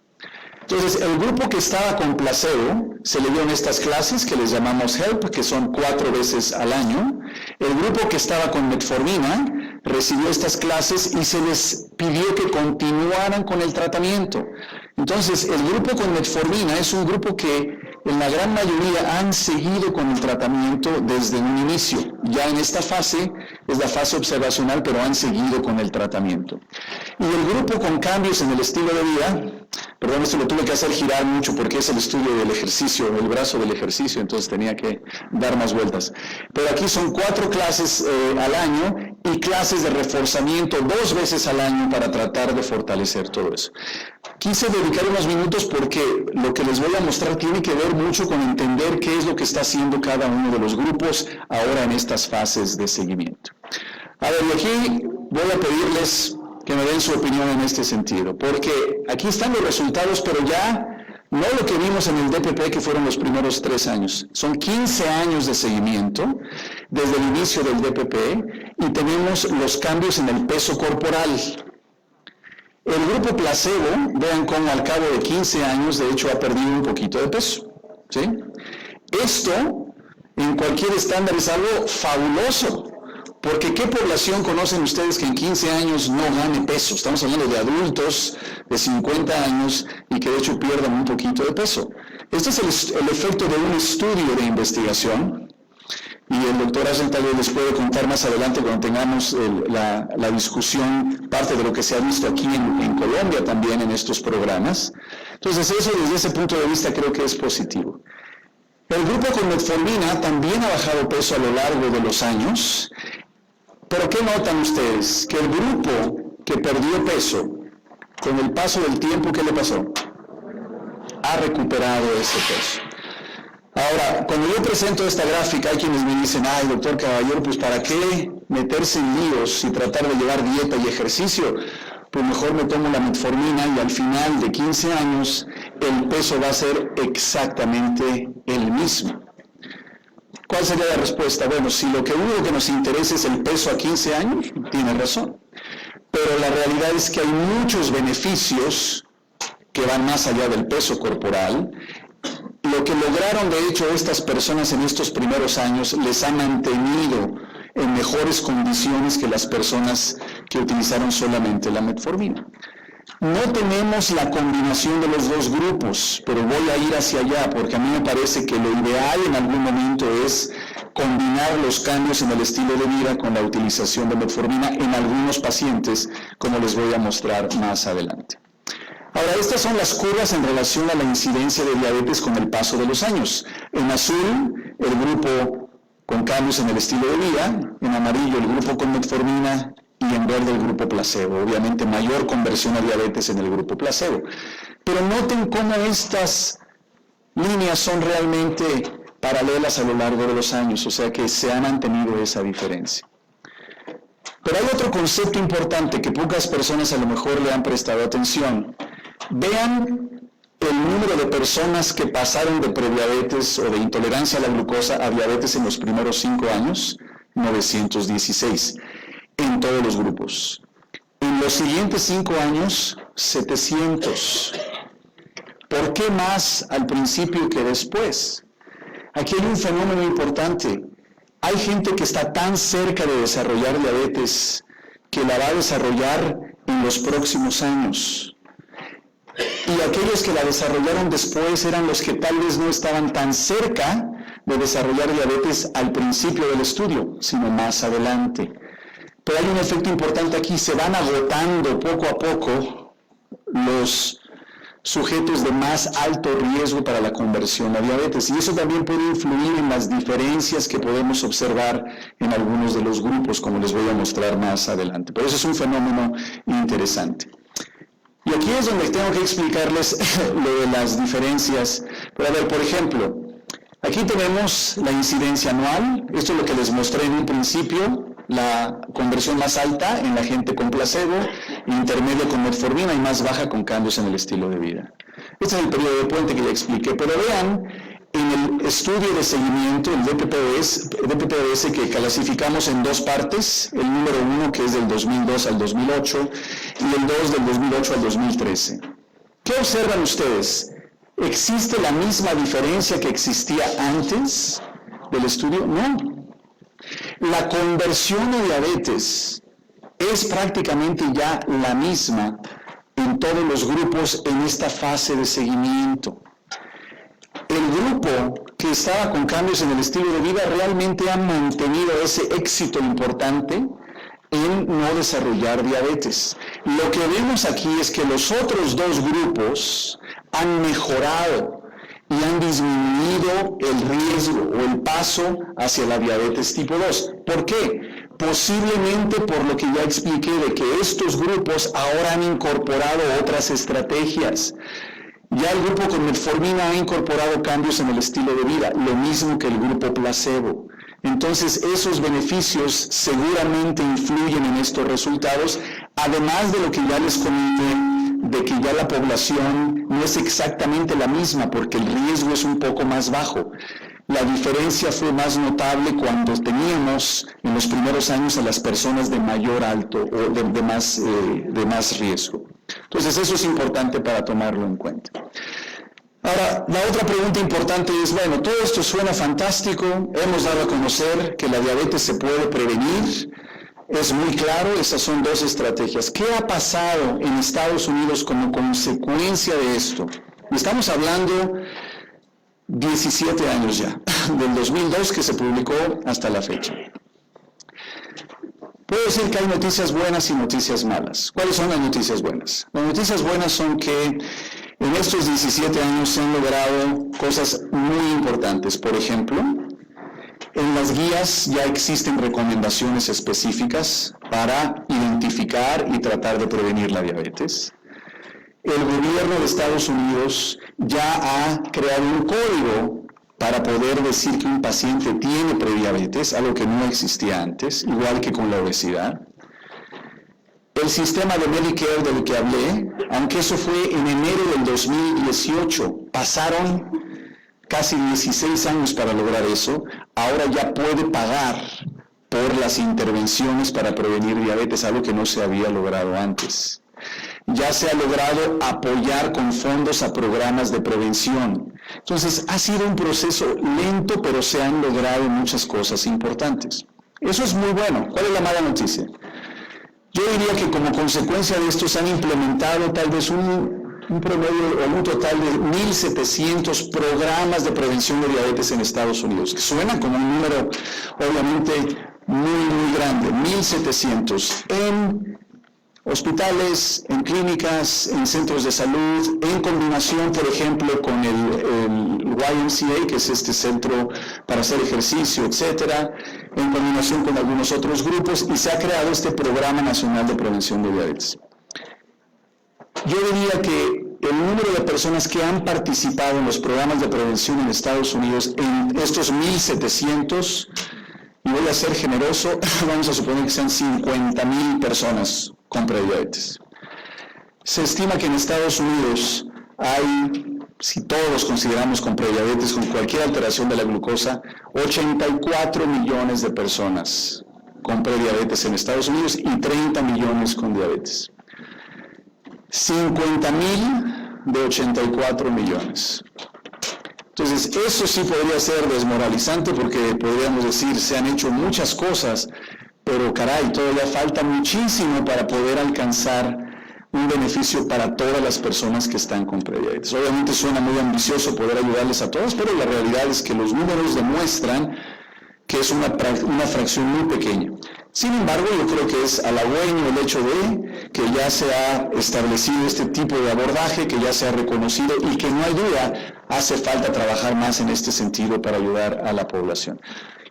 D: Entonces, el grupo que estaba con placebo, se le dieron estas clases que les llamamos HELP, que son 4 veces al año. El grupo que estaba con metformina recibió estas clases y se les pidió que continuaran con el tratamiento. Entonces, el grupo con metformina es un grupo que en la gran mayoría han seguido con el tratamiento desde un inicio. Ya en esta fase, es la fase observacional, pero han seguido con el tratamiento. Y el grupo con cambios en el estilo de vida, perdón, esto lo tuve que hacer girar mucho porque es el estudio del ejercicio, el brazo del ejercicio, entonces tenía que dar más vueltas. Pero aquí son 4 clases al año y clases de reforzamiento 2 veces al año para tratar de fortalecer todo eso. Quise dedicar unos minutos porque lo que les voy a mostrar tiene que ver mucho con entender qué es lo que está haciendo cada uno de los grupos ahora en estas fases de seguimiento. A ver, y aquí voy a pedirles que me den su opinión en este sentido, porque aquí están los resultados, pero ya No lo que vimos en el DPP, que fueron los primeros 3 años. Son 15 años de seguimiento desde el inicio del DPP y tenemos los cambios en el peso corporal. El grupo placebo, vean cómo al cabo de 15 años, de hecho, ha perdido un poquito de peso. ¿Sí? Esto, en cualquier estándar, es algo fabuloso. Porque ¿qué población conocen ustedes que en 15 años no gane peso? Estamos hablando de adultos de 50 años y que de hecho pierdan un poquito de peso. Este es el efecto de un estudio de investigación y el doctor Asen tal vez les puede contar más adelante cuando tengamos la discusión, parte de lo que se ha visto aquí en Colombia también en estos programas. Entonces eso desde ese punto de vista creo que es positivo. El grupo con metformina también ha bajado peso a lo largo de los años. Pero ¿qué notan ustedes? Que el grupo que perdió peso, con el paso del tiempo, ¿qué le pasó? Ha recuperado ese peso. Ahora, cuando yo presento esta gráfica, hay quienes me dicen, ay, doctor Caballero, pues ¿para qué meterse en líos y tratar de llevar dieta y ejercicio? Pues mejor me tomo la metformina y al final de 15 años el peso va a ser exactamente el mismo. ¿Cuál sería la respuesta? Bueno, si lo único que nos interesa es el peso a 15 años, tiene razón. Pero la realidad es que hay muchos beneficios que van más allá del peso corporal. Lo que lograron, de hecho, estas personas en estos primeros años les ha mantenido en mejores condiciones que las personas que utilizaron solamente la metformina. No tenemos la combinación de los dos grupos, pero voy a ir hacia allá porque a mí me parece que lo ideal en algún momento es combinar los cambios en el estilo de vida con la utilización de metformina en algunos pacientes, como les voy a mostrar más adelante. Ahora, estas son las curvas en relación a la incidencia de diabetes con el paso de los años. En azul, el grupo con cambios en el estilo de vida, en amarillo, el grupo con metformina, y en verde el grupo placebo. Obviamente mayor conversión a diabetes en el grupo placebo. Pero noten cómo estas líneas son realmente paralelas a lo largo de los años, o sea que se ha mantenido esa diferencia. Pero hay otro concepto importante que pocas personas a lo mejor le han prestado atención. Vean el número de personas que pasaron de prediabetes o de intolerancia a la glucosa a diabetes en los primeros 5 años, 916. En todos los grupos. En los siguientes 5 años, 700. ¿Por qué más al principio que después? Aquí hay un fenómeno importante. Hay gente que está tan cerca de desarrollar diabetes que la va a desarrollar en los próximos años. Y aquellos que la desarrollaron después eran los que tal vez no estaban tan cerca de desarrollar diabetes al principio del estudio, sino más adelante. Pero hay un efecto importante aquí, se van agotando poco a poco los sujetos de más alto riesgo para la conversión a diabetes. Y eso también puede influir en las diferencias que podemos observar en algunos de los grupos, como les voy a mostrar más adelante. Pero eso es un fenómeno interesante. Y aquí es donde tengo que explicarles lo de las diferencias. Pero a ver, por ejemplo, aquí tenemos la incidencia anual. Esto es lo que les mostré en un principio. La conversión más alta en la gente con placebo, intermedio con metformina y más baja con cambios en el estilo de vida. Este es el periodo de puente que ya expliqué, pero vean, en el estudio de seguimiento, el DPPOS que clasificamos en 2 partes, el número 1 que es del 2002 al 2008 y el 2 del 2008 al 2013. ¿Qué observan ustedes? ¿Existe la misma diferencia que existía antes del estudio? No. La conversión a diabetes es prácticamente ya la misma en todos los grupos en esta fase de seguimiento. El grupo que estaba con cambios en el estilo de vida realmente ha mantenido ese éxito importante en no desarrollar diabetes. Lo que vemos aquí es que los otros 2 grupos han mejorado y han disminuido el riesgo o el paso hacia la diabetes tipo 2. ¿Por qué? Posiblemente por lo que ya expliqué de que estos grupos ahora han incorporado otras estrategias. Ya el grupo con metformina ha incorporado cambios en el estilo de vida, lo mismo que el grupo placebo. Entonces, esos beneficios seguramente influyen en estos resultados, además de lo que ya les comenté, de que ya la población no es exactamente la misma porque el riesgo es un poco más bajo. La diferencia fue más notable cuando teníamos en los primeros años a las personas de mayor alto o de más riesgo. Entonces eso es importante para tomarlo en cuenta. Ahora, la otra pregunta importante es, bueno, todo esto suena fantástico, hemos dado a conocer que la diabetes se puede prevenir, es muy claro, esas son dos estrategias. ¿Qué ha pasado en Estados Unidos como consecuencia de esto? Estamos hablando 17 años ya, del 2002 que se publicó hasta la fecha. Puedo decir que hay noticias buenas y noticias malas. ¿Cuáles son las noticias buenas? Las noticias buenas son que en estos 17 años se han logrado cosas muy importantes. Por ejemplo, en las guías ya existen recomendaciones específicas para identificar y tratar de prevenir la diabetes. El gobierno de Estados Unidos ya ha creado un código para poder decir que un paciente tiene prediabetes, algo que no existía antes, igual que con la obesidad. El sistema de Medicare del que hablé, aunque eso fue en enero del 2018, pasaron casi 16 años para lograr eso, ahora ya puede pagar por las intervenciones para prevenir diabetes, algo que no se había logrado antes. Ya se ha logrado apoyar con fondos a programas de prevención. Entonces, ha sido un proceso lento, pero se han logrado muchas cosas importantes. Eso es muy bueno. ¿Cuál es la mala noticia? Yo diría que como consecuencia de esto se han implementado tal vez un promedio o un total de 1.700 programas de prevención de diabetes en Estados Unidos, que suena como un número obviamente muy grande, 1.700 en hospitales, en clínicas, en centros de salud, en combinación, por ejemplo, con el YMCA, que es este centro para hacer ejercicio, etcétera, en combinación con algunos otros grupos, y se ha creado este Programa Nacional de Prevención de Diabetes. Yo diría que el número de personas que han participado en los programas de prevención en Estados Unidos, en estos 1.700, y voy a ser generoso, vamos a suponer que sean 50,000 personas con prediabetes. Se estima que en Estados Unidos hay, si todos los consideramos con prediabetes, con cualquier alteración de la glucosa, 84 millones de personas con prediabetes en Estados Unidos y 30 millones con diabetes. 50,000 de 84 millones. Entonces, eso sí podría ser desmoralizante porque podríamos decir, se han hecho muchas cosas, pero caray, todavía falta muchísimo para poder alcanzar un beneficio para todas las personas que están con prediabetes. Obviamente suena muy ambicioso poder ayudarles a todos, pero la realidad es que los números demuestran que es una fracción muy pequeña. Sin embargo, yo creo que es halagüeño el hecho de que ya se ha establecido este tipo de abordaje, que ya se ha reconocido y que no hay duda, hace falta trabajar más en este sentido para ayudar a la población.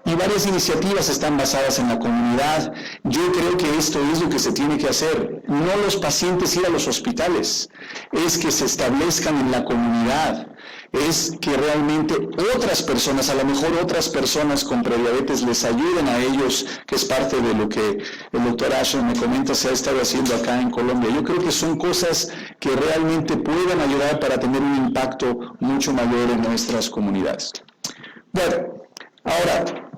D: Y varias iniciativas están basadas en la comunidad. Yo creo que esto es lo que se tiene que hacer. No los pacientes ir a los hospitales, es que se establezcan en la comunidad. Es que realmente otras personas, a lo mejor otras personas con prediabetes les ayuden a ellos, que es parte de lo que el doctor Ashton me comenta se ha estado haciendo acá en Colombia. Yo creo que son cosas que realmente pueden ayudar para tener un impacto mucho mayor en nuestras comunidades. Bueno, ahora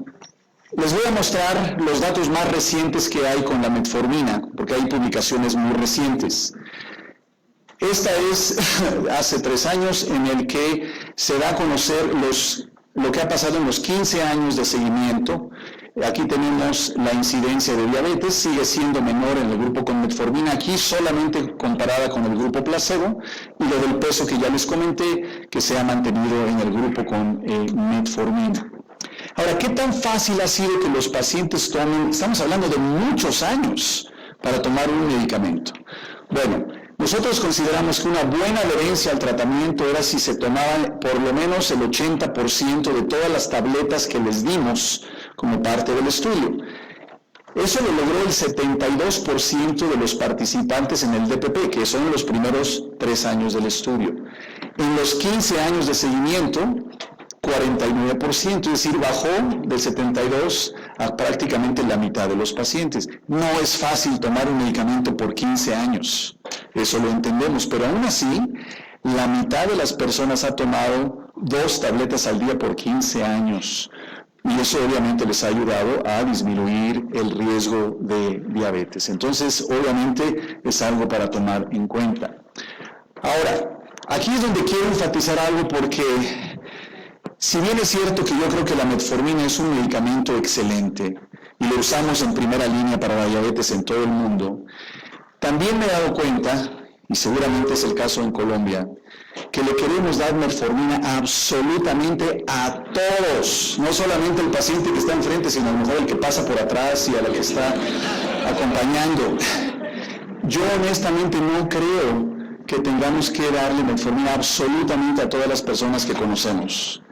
D: les voy a mostrar los datos más recientes que hay con la metformina, porque hay publicaciones muy recientes. Esta es hace 3 años en el que se da a conocer lo que ha pasado en los 15 años de seguimiento. Aquí tenemos la incidencia de diabetes, sigue siendo menor en el grupo con metformina, aquí solamente comparada con el grupo placebo, y lo del peso que ya les comenté, que se ha mantenido en el grupo con metformina. Ahora, ¿qué tan fácil ha sido que los pacientes tomen? Estamos hablando de muchos años para tomar un medicamento. Bueno, nosotros consideramos que una buena adherencia al tratamiento era si se tomaban por lo menos el 80% de todas las tabletas que les dimos como parte del estudio. Eso lo logró el 72% de los participantes en el DPP, que son los primeros 3 años del estudio. En los 15 años de seguimiento, 49%, es decir, bajó del 72% a prácticamente la mitad de los pacientes. No es fácil tomar un medicamento por 15 años, eso lo entendemos, pero aún así, La mitad de las personas ha tomado 2 tabletas al día por 15 años. Y eso obviamente les ha ayudado a disminuir el riesgo de diabetes. Entonces, obviamente, es algo para tomar en cuenta. Ahora, aquí es donde quiero enfatizar algo porque, si bien es cierto que yo creo que la metformina es un medicamento excelente y lo usamos en primera línea para la diabetes en todo el mundo, también me he dado cuenta, y seguramente es el caso en Colombia, que le queremos dar metformina absolutamente a todos, no solamente al paciente que está enfrente, sino a lo mejor el que pasa por atrás y a la que está acompañando. Yo honestamente no creo que tengamos que darle metformina absolutamente a todas las personas que conocemos.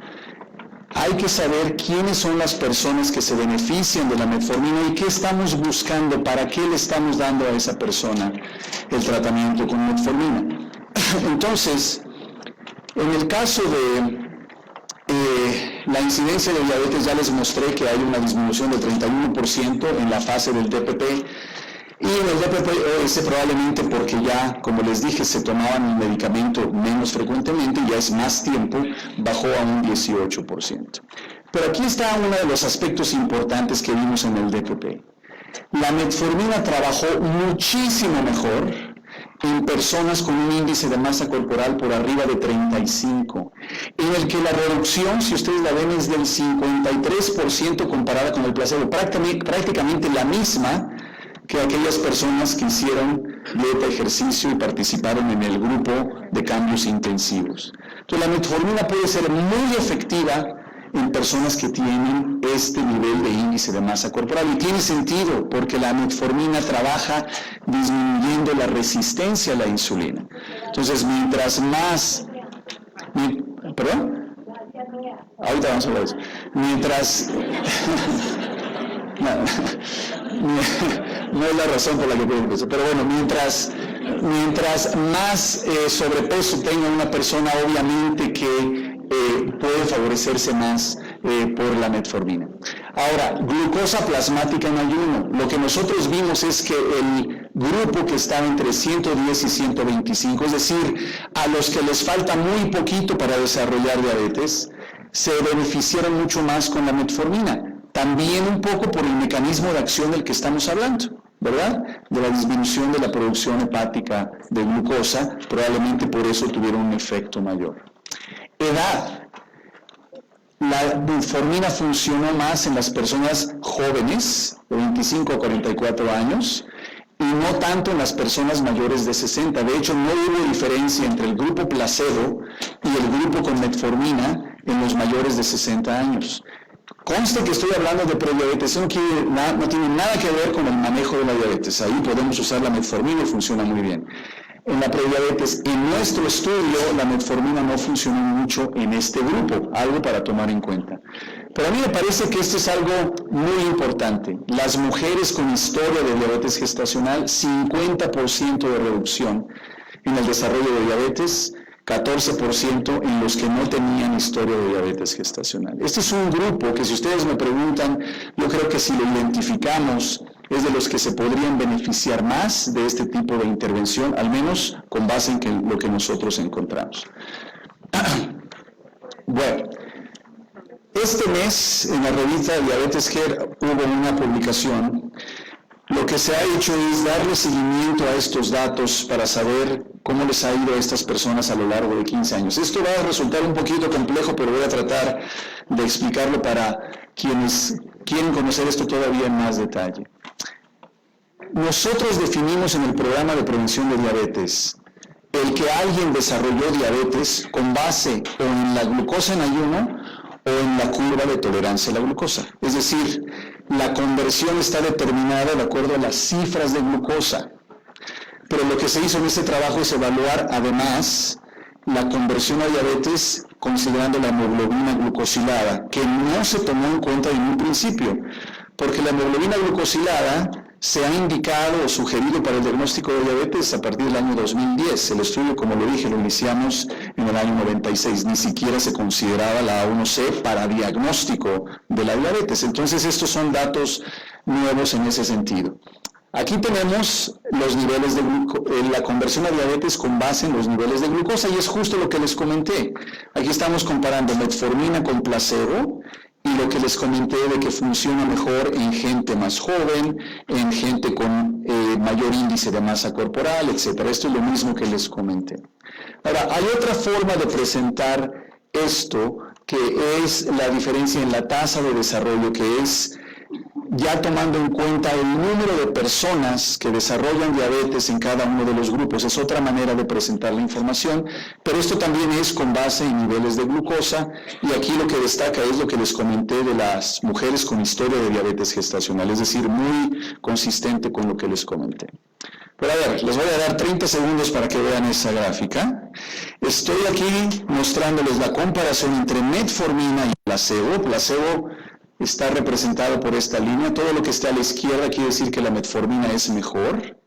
D: Hay que saber quiénes son las personas que se benefician de la metformina y qué estamos buscando, para qué le estamos dando a esa persona el tratamiento con metformina. Entonces, en el caso de la incidencia de diabetes, ya les mostré que hay una disminución del 31% en la fase del DPP, y en el DPP-OS probablemente porque ya, como les dije, se tomaban el medicamento menos frecuentemente, ya es más tiempo, bajó a un 18%. Pero aquí está uno de los aspectos importantes que vimos en el DPP. La metformina trabajó muchísimo mejor en personas con un índice de masa corporal por arriba de 35, en el que la reducción, si ustedes la ven, es del 53% comparada con el placebo, prácticamente la misma que aquellas personas que hicieron dieta, ejercicio y participaron en el grupo de cambios intensivos. Entonces, la metformina puede ser muy efectiva en personas que tienen este nivel de índice de masa corporal, y tiene sentido porque la metformina trabaja disminuyendo la resistencia a la insulina. Entonces, mientras más... ¿Perdón? Ahorita vamos a hablar de eso. Mientras... no es la razón por la que tiene peso, pero bueno, mientras más sobrepeso tenga una persona, obviamente que puede favorecerse más por la metformina. Ahora, glucosa plasmática en ayuno. Lo que nosotros vimos es que el grupo que estaba entre 110 y 125, es decir, a los que les falta muy poquito para desarrollar diabetes, se beneficiaron mucho más con la metformina. También un poco por el mecanismo de acción del que estamos hablando, ¿verdad? De la disminución de la producción hepática de glucosa, probablemente por eso tuvieron un efecto mayor. Edad. La metformina funcionó más en las personas jóvenes, de 25 a 44 años, y no tanto en las personas mayores de 60. De hecho, no hubo diferencia entre el grupo placebo y el grupo con metformina en los mayores de 60 años. Conste que estoy hablando de prediabetes, no tiene nada que ver con el manejo de la diabetes. Ahí podemos usar la metformina y funciona muy bien. En la prediabetes, en nuestro estudio, la metformina no funcionó mucho en este grupo, algo para tomar en cuenta. Pero a mí me parece que esto es algo muy importante. Las mujeres con historia de diabetes gestacional, 50% de reducción en el desarrollo de diabetes, 14% en los que no tenían historia de diabetes gestacional. Este es un grupo que, si ustedes me preguntan, yo creo que si lo identificamos, es de los que se podrían beneficiar más de este tipo de intervención, al menos con base en lo que nosotros encontramos. Bueno, este mes en la revista Diabetes Care hubo una publicación. Lo que se ha hecho es darle seguimiento a estos datos para saber cómo les ha ido a estas personas a lo largo de 15 años. Esto va a resultar un poquito complejo, pero voy a tratar de explicarlo para quienes quieren conocer esto todavía en más detalle. Nosotros definimos en el programa de prevención de diabetes el que alguien desarrolló diabetes con base o en la glucosa en ayuno o en la curva de tolerancia a la glucosa. Es decir, la conversión está determinada de acuerdo a las cifras de glucosa. Pero lo que se hizo en este trabajo es evaluar además la conversión a diabetes considerando la hemoglobina glucosilada, que no se tomó en cuenta en un principio, porque la hemoglobina glucosilada se ha indicado o sugerido para el diagnóstico de diabetes a partir del año 2010. El estudio, como lo dije, lo iniciamos en el año 96. Ni siquiera se consideraba la A1C para diagnóstico de la diabetes. Entonces, estos son datos nuevos en ese sentido. Aquí tenemos los niveles de la conversión a diabetes con base en los niveles de glucosa, y es justo lo que les comenté. Aquí estamos comparando metformina con placebo, y lo que les comenté de que funciona mejor en gente más joven, en gente con mayor índice de masa corporal, etc. Esto es lo mismo que les comenté. Ahora, hay otra forma de presentar esto, que es la diferencia en la tasa de desarrollo, que es ya tomando en cuenta el número de personas que desarrollan diabetes en cada uno de los grupos. Es otra manera de presentar la información, pero esto también es con base en niveles de glucosa, y aquí lo que destaca es lo que les comenté de las mujeres con historia de diabetes gestacional, es decir, muy consistente con lo que les comenté. Pero a ver, les voy a dar 30 segundos para que vean esa gráfica. Estoy aquí mostrándoles la comparación entre metformina y placebo. Placebo está representado por esta línea. Todo lo que está a la izquierda quiere decir que la metformina es mejor.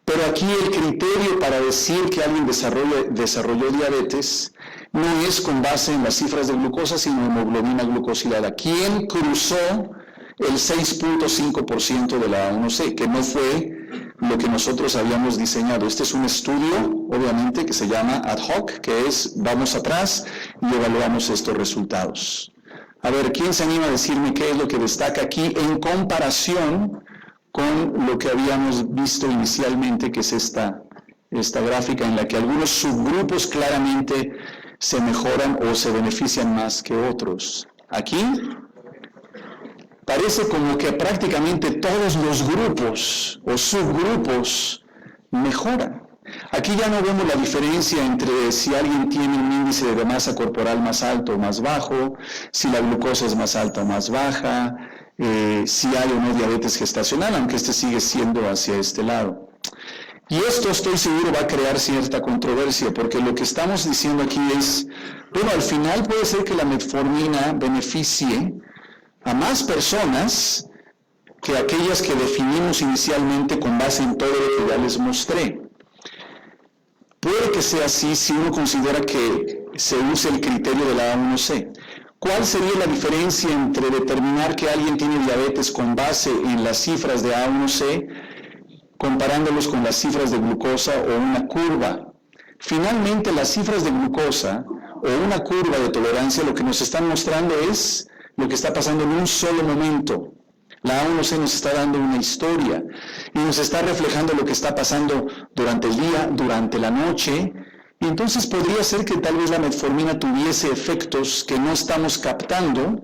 D: Pero aquí el criterio para decir que alguien desarrolló diabetes no es con base en las cifras de glucosa, sino hemoglobina glucosilada. ¿Quién cruzó el 6.5% de la A1C? Que no fue lo que nosotros habíamos diseñado. Este es un estudio, obviamente, que se llama ad hoc, que es vamos atrás y evaluamos estos resultados. A ver, ¿quién se anima a decirme qué es lo que destaca aquí en comparación con lo que habíamos visto inicialmente, que es esta gráfica en la que algunos subgrupos claramente se mejoran o se benefician más que otros? Aquí parece como que prácticamente todos los grupos o subgrupos mejoran. Aquí ya no vemos la diferencia entre si alguien tiene un índice de masa corporal más alto o más bajo, si la glucosa es más alta o más baja, si hay o no diabetes gestacional, aunque este sigue siendo hacia este lado. Y esto, estoy seguro, va a crear cierta controversia, porque lo que estamos diciendo aquí es, bueno, al final puede ser que la metformina beneficie a más personas que aquellas que definimos inicialmente con base en todo lo que ya les mostré. Puede que sea así si uno considera que se use el criterio de la A1C. ¿Cuál sería la diferencia entre determinar que alguien tiene diabetes con base en las cifras de A1C, comparándolos con las cifras de glucosa o una curva? Finalmente, las cifras de glucosa o una curva de tolerancia lo que nos están mostrando es lo que está pasando en un solo momento. La A1C nos está dando una historia y nos está reflejando lo que está pasando durante el día, durante la noche, y entonces podría ser que tal vez la metformina tuviese efectos que no estamos captando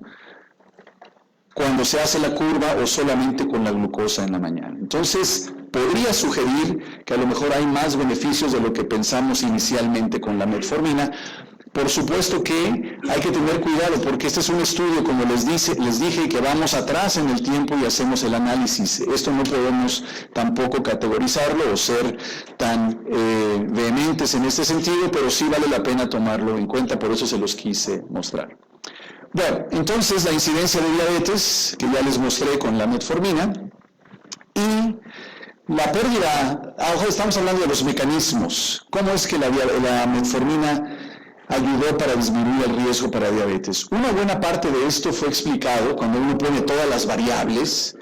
D: cuando se hace la curva o solamente con la glucosa en la mañana. Entonces, podría sugerir que a lo mejor hay más beneficios de lo que pensamos inicialmente con la metformina. Por supuesto que hay que tener cuidado, porque este es un estudio, como les dije, que vamos atrás en el tiempo y hacemos el análisis. Esto no podemos tampoco categorizarlo o ser tan vehementes en este sentido, pero sí vale la pena tomarlo en cuenta, por eso se los quise mostrar. Bueno, entonces la incidencia de diabetes, que ya les mostré con la metformina, y la pérdida, estamos hablando de los mecanismos. ¿Cómo es que la metformina ayudó para disminuir el riesgo para diabetes? Una buena parte de esto fue explicado cuando uno pone todas las variables,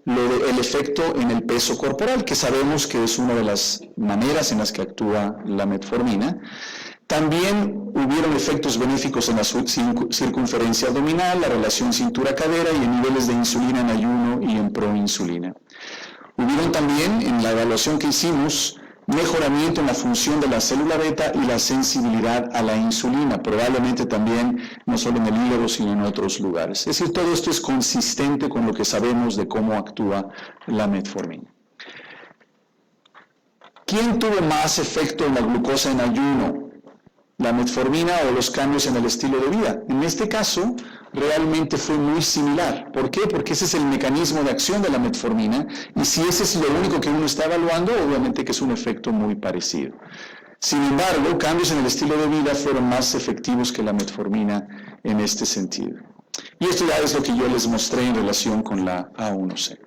D: el efecto en el peso corporal, que sabemos que es una de las maneras en las que actúa la metformina. También hubieron efectos benéficos en la circunferencia abdominal, la relación cintura-cadera y en niveles de insulina en ayuno y en proinsulina. Hubieron también, en la evaluación que hicimos, mejoramiento en la función de la célula beta y la sensibilidad a la insulina, probablemente también no solo en el hígado, sino en otros lugares. Es decir, todo esto es consistente con lo que sabemos de cómo actúa la metformina. ¿Quién tuvo más efecto en la glucosa en ayuno? ¿La metformina o los cambios en el estilo de vida? En este caso, realmente fue muy similar. ¿Por qué? Porque ese es el mecanismo de acción de la metformina, y si ese es lo único que uno está evaluando, obviamente que es un efecto muy parecido. Sin embargo, cambios en el estilo de vida fueron más efectivos que la metformina en este sentido. Y esto ya es lo que yo les mostré en relación con la A1C.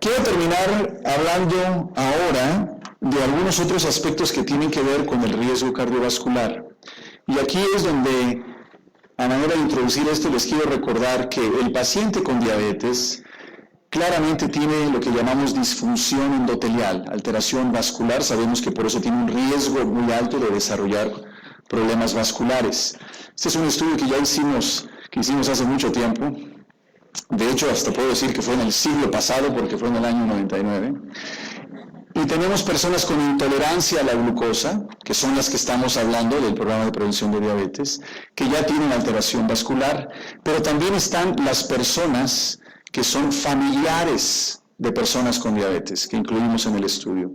D: Quiero terminar hablando ahora de algunos otros aspectos que tienen que ver con el riesgo cardiovascular. Y aquí es donde, a manera de introducir esto, les quiero recordar que el paciente con diabetes claramente tiene lo que llamamos disfunción endotelial, alteración vascular. Sabemos que por eso tiene un riesgo muy alto de desarrollar problemas vasculares. Este es un estudio que ya hicimos hace mucho tiempo. De hecho, hasta puedo decir que fue en el siglo pasado, porque fue en el año 99. Y tenemos personas con intolerancia a la glucosa, que son las que estamos hablando del programa de prevención de diabetes, que ya tienen alteración vascular, pero también están las personas que son familiares de personas con diabetes, que incluimos en el estudio.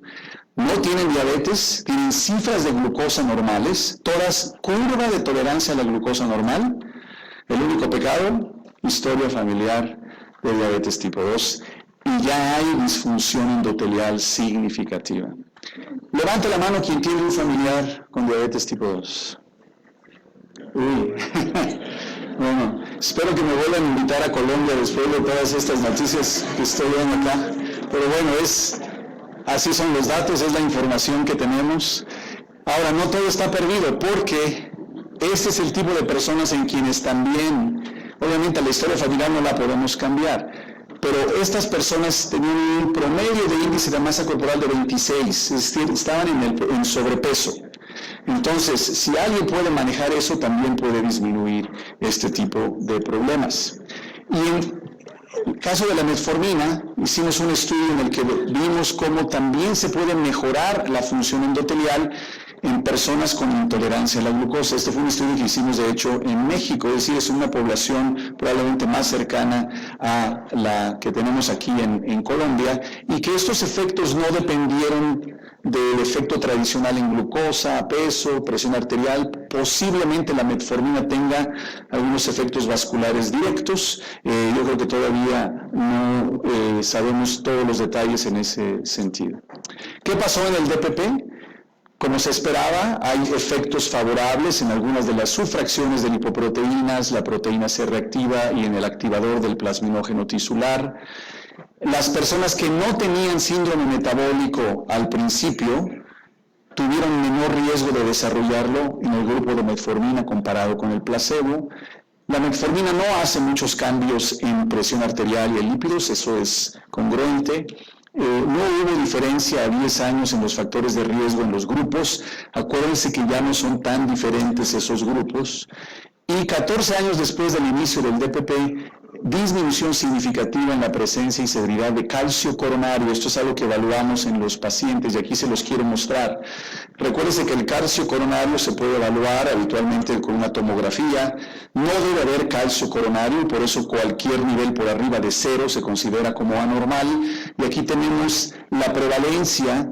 D: No tienen diabetes, tienen cifras de glucosa normales, todas curva de tolerancia a la glucosa normal. El único pecado, historia familiar de diabetes tipo 2, y ya hay disfunción endotelial significativa. Levante la mano quien tiene un familiar con diabetes tipo 2. Uy. Bueno, espero que me vuelvan a invitar a Colombia después de todas estas noticias que estoy viendo acá. Pero bueno, así son los datos, es la información que tenemos. Ahora, no todo está perdido, porque este es el tipo de personas en quienes también, obviamente la historia familiar no la podemos cambiar, pero estas personas tenían un promedio de índice de masa corporal de 26, es decir, estaban en sobrepeso. Entonces, si alguien puede manejar eso, también puede disminuir este tipo de problemas. Y en el caso de la metformina, hicimos un estudio en el que vimos cómo también se puede mejorar la función endotelial en personas con intolerancia a la glucosa. Este fue un estudio que hicimos, de hecho, en México, es decir, es una población probablemente más cercana a la que tenemos aquí en Colombia, y que estos efectos no dependieron del efecto tradicional en glucosa, peso, presión arterial. Posiblemente la metformina tenga algunos efectos vasculares directos. Yo creo que todavía no sabemos todos los detalles en ese sentido. ¿Qué pasó en el DPP? Como se esperaba, hay efectos favorables en algunas de las subfracciones de lipoproteínas, la proteína C reactiva y en el activador del plasminógeno tisular. Las personas que no tenían síndrome metabólico al principio tuvieron menor riesgo de desarrollarlo en el grupo de metformina comparado con el placebo. La metformina no hace muchos cambios en presión arterial y en lípidos, eso es congruente. No hubo diferencia a 10 años en los factores de riesgo en los grupos. Acuérdense que ya no son tan diferentes esos grupos. Y 14 años después del inicio del DPP, disminución significativa en la presencia y severidad de calcio coronario. Esto es algo que evaluamos en los pacientes y aquí se los quiero mostrar. Recuérdense que el calcio coronario se puede evaluar habitualmente con una tomografía. No debe haber calcio coronario, por eso cualquier nivel por arriba de 0 se considera como anormal. Y aquí tenemos la prevalencia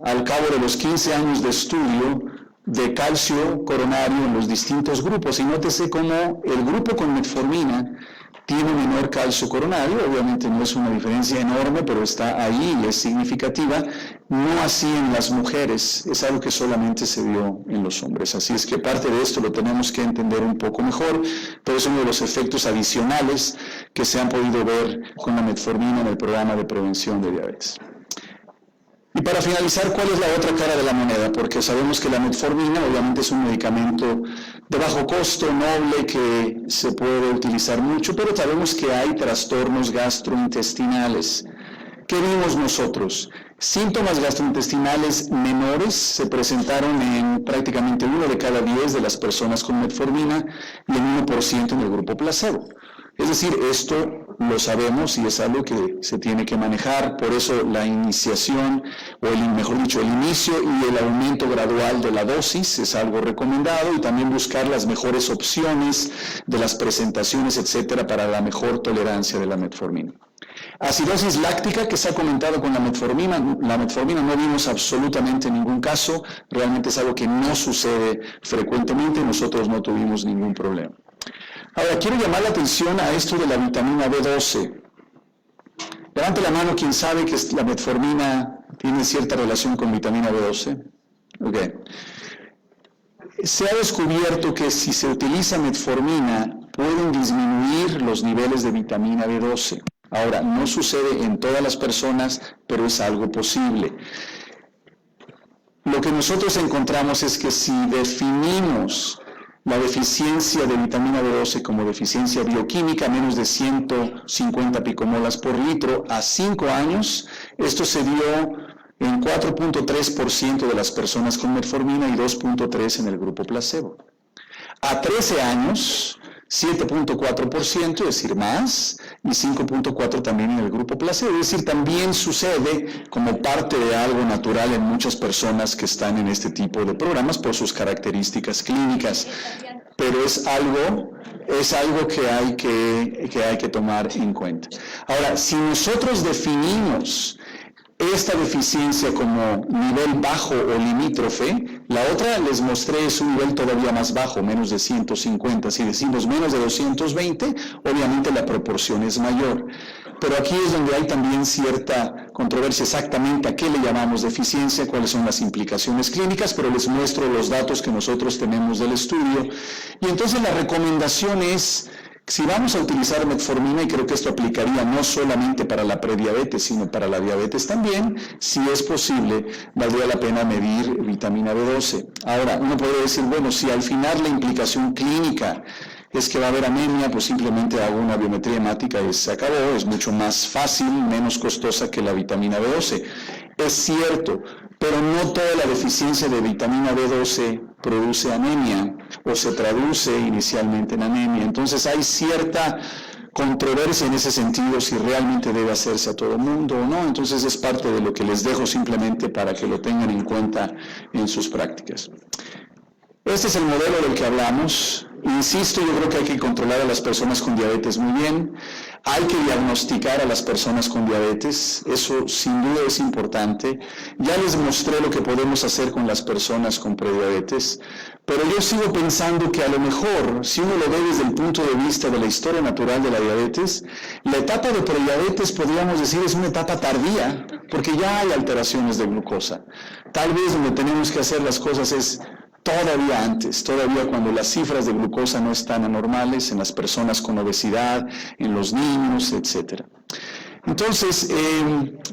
D: al cabo de los 15 años de estudio de calcio coronario en los distintos grupos. Y nótese cómo el grupo con metformina tiene menor calcio coronario. Obviamente no es una diferencia enorme, pero está ahí y es significativa. No así en las mujeres, es algo que solamente se vio en los hombres. Así es que parte de esto lo tenemos que entender un poco mejor, pero es uno de los efectos adicionales que se han podido ver con la metformina en el programa de prevención de diabetes. Y para finalizar, ¿cuál es la otra cara de la moneda? Porque sabemos que la metformina obviamente es un medicamento de bajo costo, noble, que se puede utilizar mucho, pero sabemos que hay trastornos gastrointestinales. ¿Qué vimos nosotros? Síntomas gastrointestinales menores se presentaron en prácticamente 1 de cada 10 de las personas con metformina y el 1% en el grupo placebo. Es decir, esto lo sabemos y es algo que se tiene que manejar, por eso la iniciación, o mejor dicho, el inicio y el aumento gradual de la dosis es algo recomendado, y también buscar las mejores opciones de las presentaciones, etcétera, para la mejor tolerancia de la metformina. Acidosis láctica, que se ha comentado con la metformina no vimos absolutamente ningún caso, realmente es algo que no sucede frecuentemente, nosotros no tuvimos ningún problema. Ahora, quiero llamar la atención a esto de la vitamina B12. Levante la mano quien sabe que la metformina tiene cierta relación con vitamina B12. Okay. Se ha descubierto que si se utiliza metformina pueden disminuir los niveles de vitamina B12. Ahora, no sucede en todas las personas, pero es algo posible. Lo que nosotros encontramos es que si definimos la deficiencia de vitamina B12 como deficiencia bioquímica, menos de 150 picomolas por litro a 5 años. Esto se dio en 4.3% de las personas con metformina y 2.3% en el grupo placebo. A 13 años, 7.4%, es decir, más, y 5.4% también en el grupo placebo. Es decir, también sucede como parte de algo natural en muchas personas que están en este tipo de programas por sus características clínicas. Pero es algo que hay que tomar en cuenta. Ahora, si nosotros definimos esta deficiencia como nivel bajo o limítrofe, la otra les mostré es un nivel todavía más bajo, menos de 150. Si decimos menos de 220, obviamente la proporción es mayor. Pero aquí es donde hay también cierta controversia exactamente a qué le llamamos deficiencia, cuáles son las implicaciones clínicas, pero les muestro los datos que nosotros tenemos del estudio. Y entonces la recomendación es, si vamos a utilizar metformina, y creo que esto aplicaría no solamente para la prediabetes, sino para la diabetes también, si es posible, valdría la pena medir vitamina B12. Ahora, uno puede decir, bueno, si al final la implicación clínica es que va a haber anemia, pues simplemente hago una biometría hemática y se acabó, es mucho más fácil, menos costosa que la vitamina B12. Es cierto, pero no toda la deficiencia de vitamina B12 produce anemia o se traduce inicialmente en anemia. Entonces hay cierta controversia en ese sentido si realmente debe hacerse a todo el mundo o no. Entonces es parte de lo que les dejo simplemente para que lo tengan en cuenta en sus prácticas. Este es el modelo del que hablamos. Insisto, yo creo que hay que controlar a las personas con diabetes muy bien. Hay que diagnosticar a las personas con diabetes, eso sin duda es importante. Ya les mostré lo que podemos hacer con las personas con prediabetes, pero yo sigo pensando que a lo mejor, si uno lo ve desde el punto de vista de la historia natural de la diabetes, la etapa de prediabetes, podríamos decir, es una etapa tardía, porque ya hay alteraciones de glucosa. Tal vez donde tenemos que hacer las cosas es todavía antes, todavía cuando las cifras de glucosa no están anormales en las personas con obesidad, en los niños, etc. Entonces,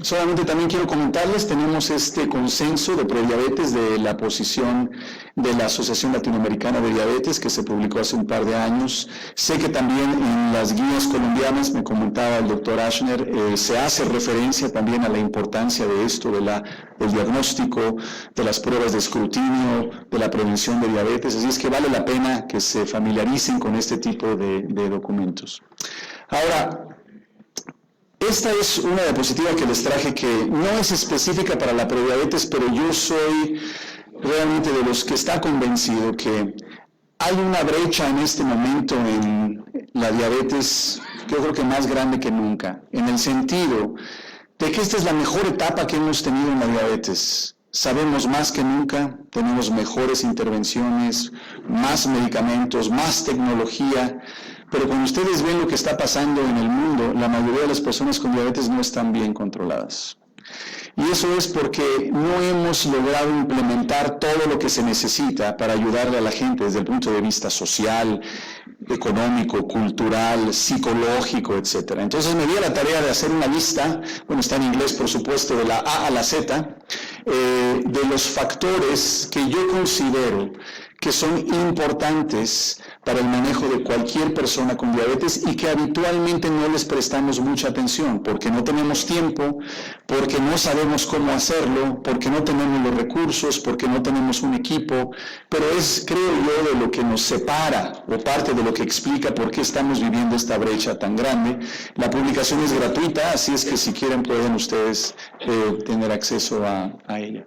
D: solamente también quiero comentarles, tenemos este consenso de prediabetes de la posición de la Asociación Latinoamericana de Diabetes que se publicó hace un par de años. Sé que también en las guías colombianas, me comentaba el doctor Ashner, se hace referencia también a la importancia de esto, del diagnóstico, de las pruebas de escrutinio, de la prevención de diabetes. Así es que vale la pena que se familiaricen con este tipo de documentos. Ahora, esta es una diapositiva que les traje que no es específica para la prediabetes, pero yo soy realmente de los que está convencido que hay una brecha en este momento en la diabetes, yo creo que más grande que nunca, en el sentido de que esta es la mejor etapa que hemos tenido en la diabetes. Sabemos más que nunca, tenemos mejores intervenciones, más medicamentos, más tecnología, pero cuando ustedes ven lo que está pasando en el mundo, la mayoría de las personas con diabetes no están bien controladas. Y eso es porque no hemos logrado implementar todo lo que se necesita para ayudarle a la gente desde el punto de vista social, económico, cultural, psicológico, etc. Entonces me di a la tarea de hacer una lista, bueno, está en inglés por supuesto, de la A a la Z, de los factores que yo considero que son importantes para el manejo de cualquier persona con diabetes y que habitualmente no les prestamos mucha atención, porque no tenemos tiempo, porque no sabemos cómo hacerlo, porque no tenemos los recursos, porque no tenemos un equipo, pero es, creo yo, de lo que nos separa, o parte de lo que explica por qué estamos viviendo esta brecha tan grande. La publicación es gratuita, así es que si quieren pueden ustedes tener acceso a ella.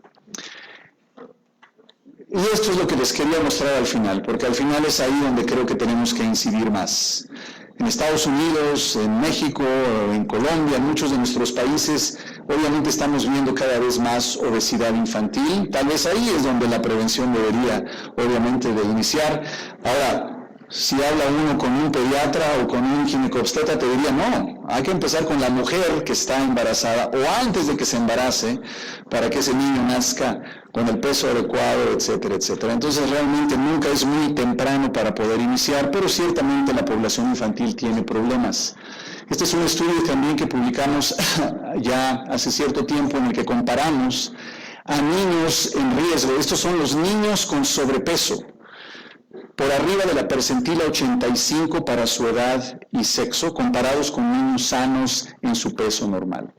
D: Y esto es lo que les quería mostrar al final, porque al final es ahí donde creo que tenemos que incidir más. En Estados Unidos, en México, en Colombia, en muchos de nuestros países, obviamente estamos viendo cada vez más obesidad infantil. Tal vez ahí es donde la prevención debería, obviamente, de iniciar. Ahora, si habla uno con un pediatra o con un ginecobstetra, te diría, no, hay que empezar con la mujer que está embarazada o antes de que se embarace para que ese niño nazca con el peso adecuado, etcétera, etcétera. Entonces realmente nunca es muy temprano para poder iniciar, pero ciertamente la población infantil tiene problemas. Este es un estudio también que publicamos ya hace cierto tiempo en el que comparamos a niños en riesgo. Estos son los niños con sobrepeso. por arriba de la percentila 85 para su edad y sexo, comparados con niños sanos en su peso normal.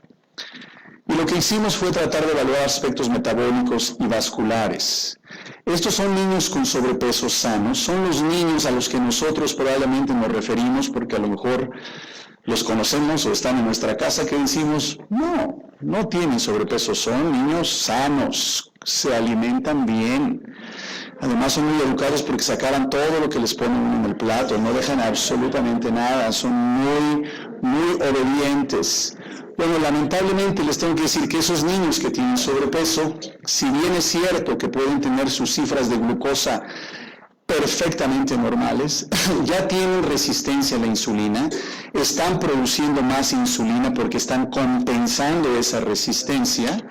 D: Y lo que hicimos fue tratar de evaluar aspectos metabólicos y vasculares. Estos son niños con sobrepeso sanos, son los niños a los que nosotros probablemente nos referimos porque a lo mejor los conocemos o están en nuestra casa, que decimos, no tienen sobrepeso, son niños sanos, se alimentan bien. Además son muy educados porque sacaran todo lo que les ponen en el plato, no dejan absolutamente nada, son muy obedientes. Bueno, lamentablemente les tengo que decir que esos niños que tienen sobrepeso, si bien es cierto que pueden tener sus cifras de glucosa perfectamente normales, ya tienen resistencia a la insulina, están produciendo más insulina porque están compensando esa resistencia,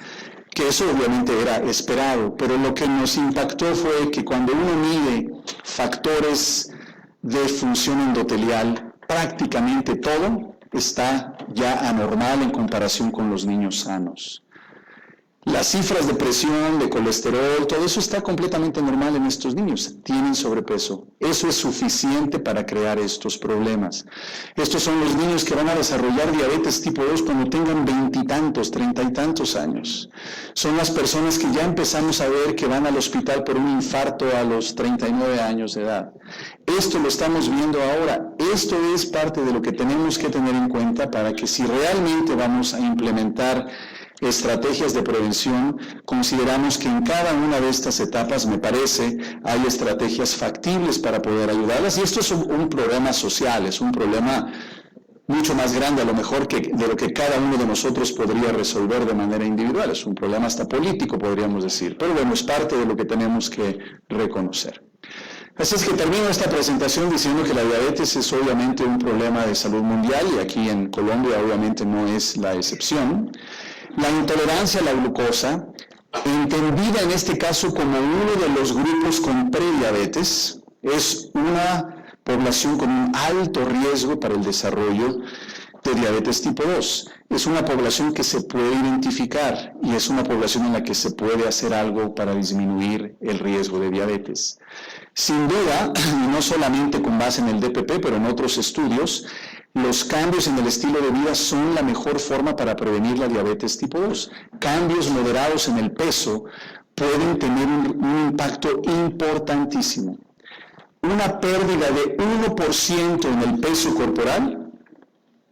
D: que eso obviamente era esperado, pero lo que nos impactó fue que cuando uno mide factores de función endotelial, prácticamente todo está ya anormal en comparación con los niños sanos. Las cifras de presión, de colesterol, todo eso está completamente normal en estos niños. Tienen sobrepeso. Eso es suficiente para crear estos problemas. Estos son los niños que van a desarrollar diabetes tipo 2 cuando tengan 20 y tantos, 30 y tantos años. Son las personas que ya empezamos a ver que van al hospital por un infarto a los 39 años de edad. Esto lo estamos viendo ahora. Esto es parte de lo que tenemos que tener en cuenta para que si realmente vamos a implementar estrategias de prevención, consideramos que en cada una de estas etapas, me parece, hay estrategias factibles para poder ayudarlas, y esto es un problema social, es un problema mucho más grande a lo mejor de lo que cada uno de nosotros podría resolver de manera individual, es un problema hasta político, podríamos decir, pero bueno, es parte de lo que tenemos que reconocer. Así es que termino esta presentación diciendo que la diabetes es obviamente un problema de salud mundial, y aquí en Colombia obviamente no es la excepción. La intolerancia a la glucosa, entendida en este caso como uno de los grupos con prediabetes, es una población con un alto riesgo para el desarrollo de diabetes tipo 2. Es una población que se puede identificar y es una población en la que se puede hacer algo para disminuir el riesgo de diabetes. Sin duda, y no solamente con base en el DPP, pero en otros estudios, los cambios en el estilo de vida son la mejor forma para prevenir la diabetes tipo 2. Cambios moderados en el peso pueden tener un impacto importantísimo. Una pérdida de 1% en el peso corporal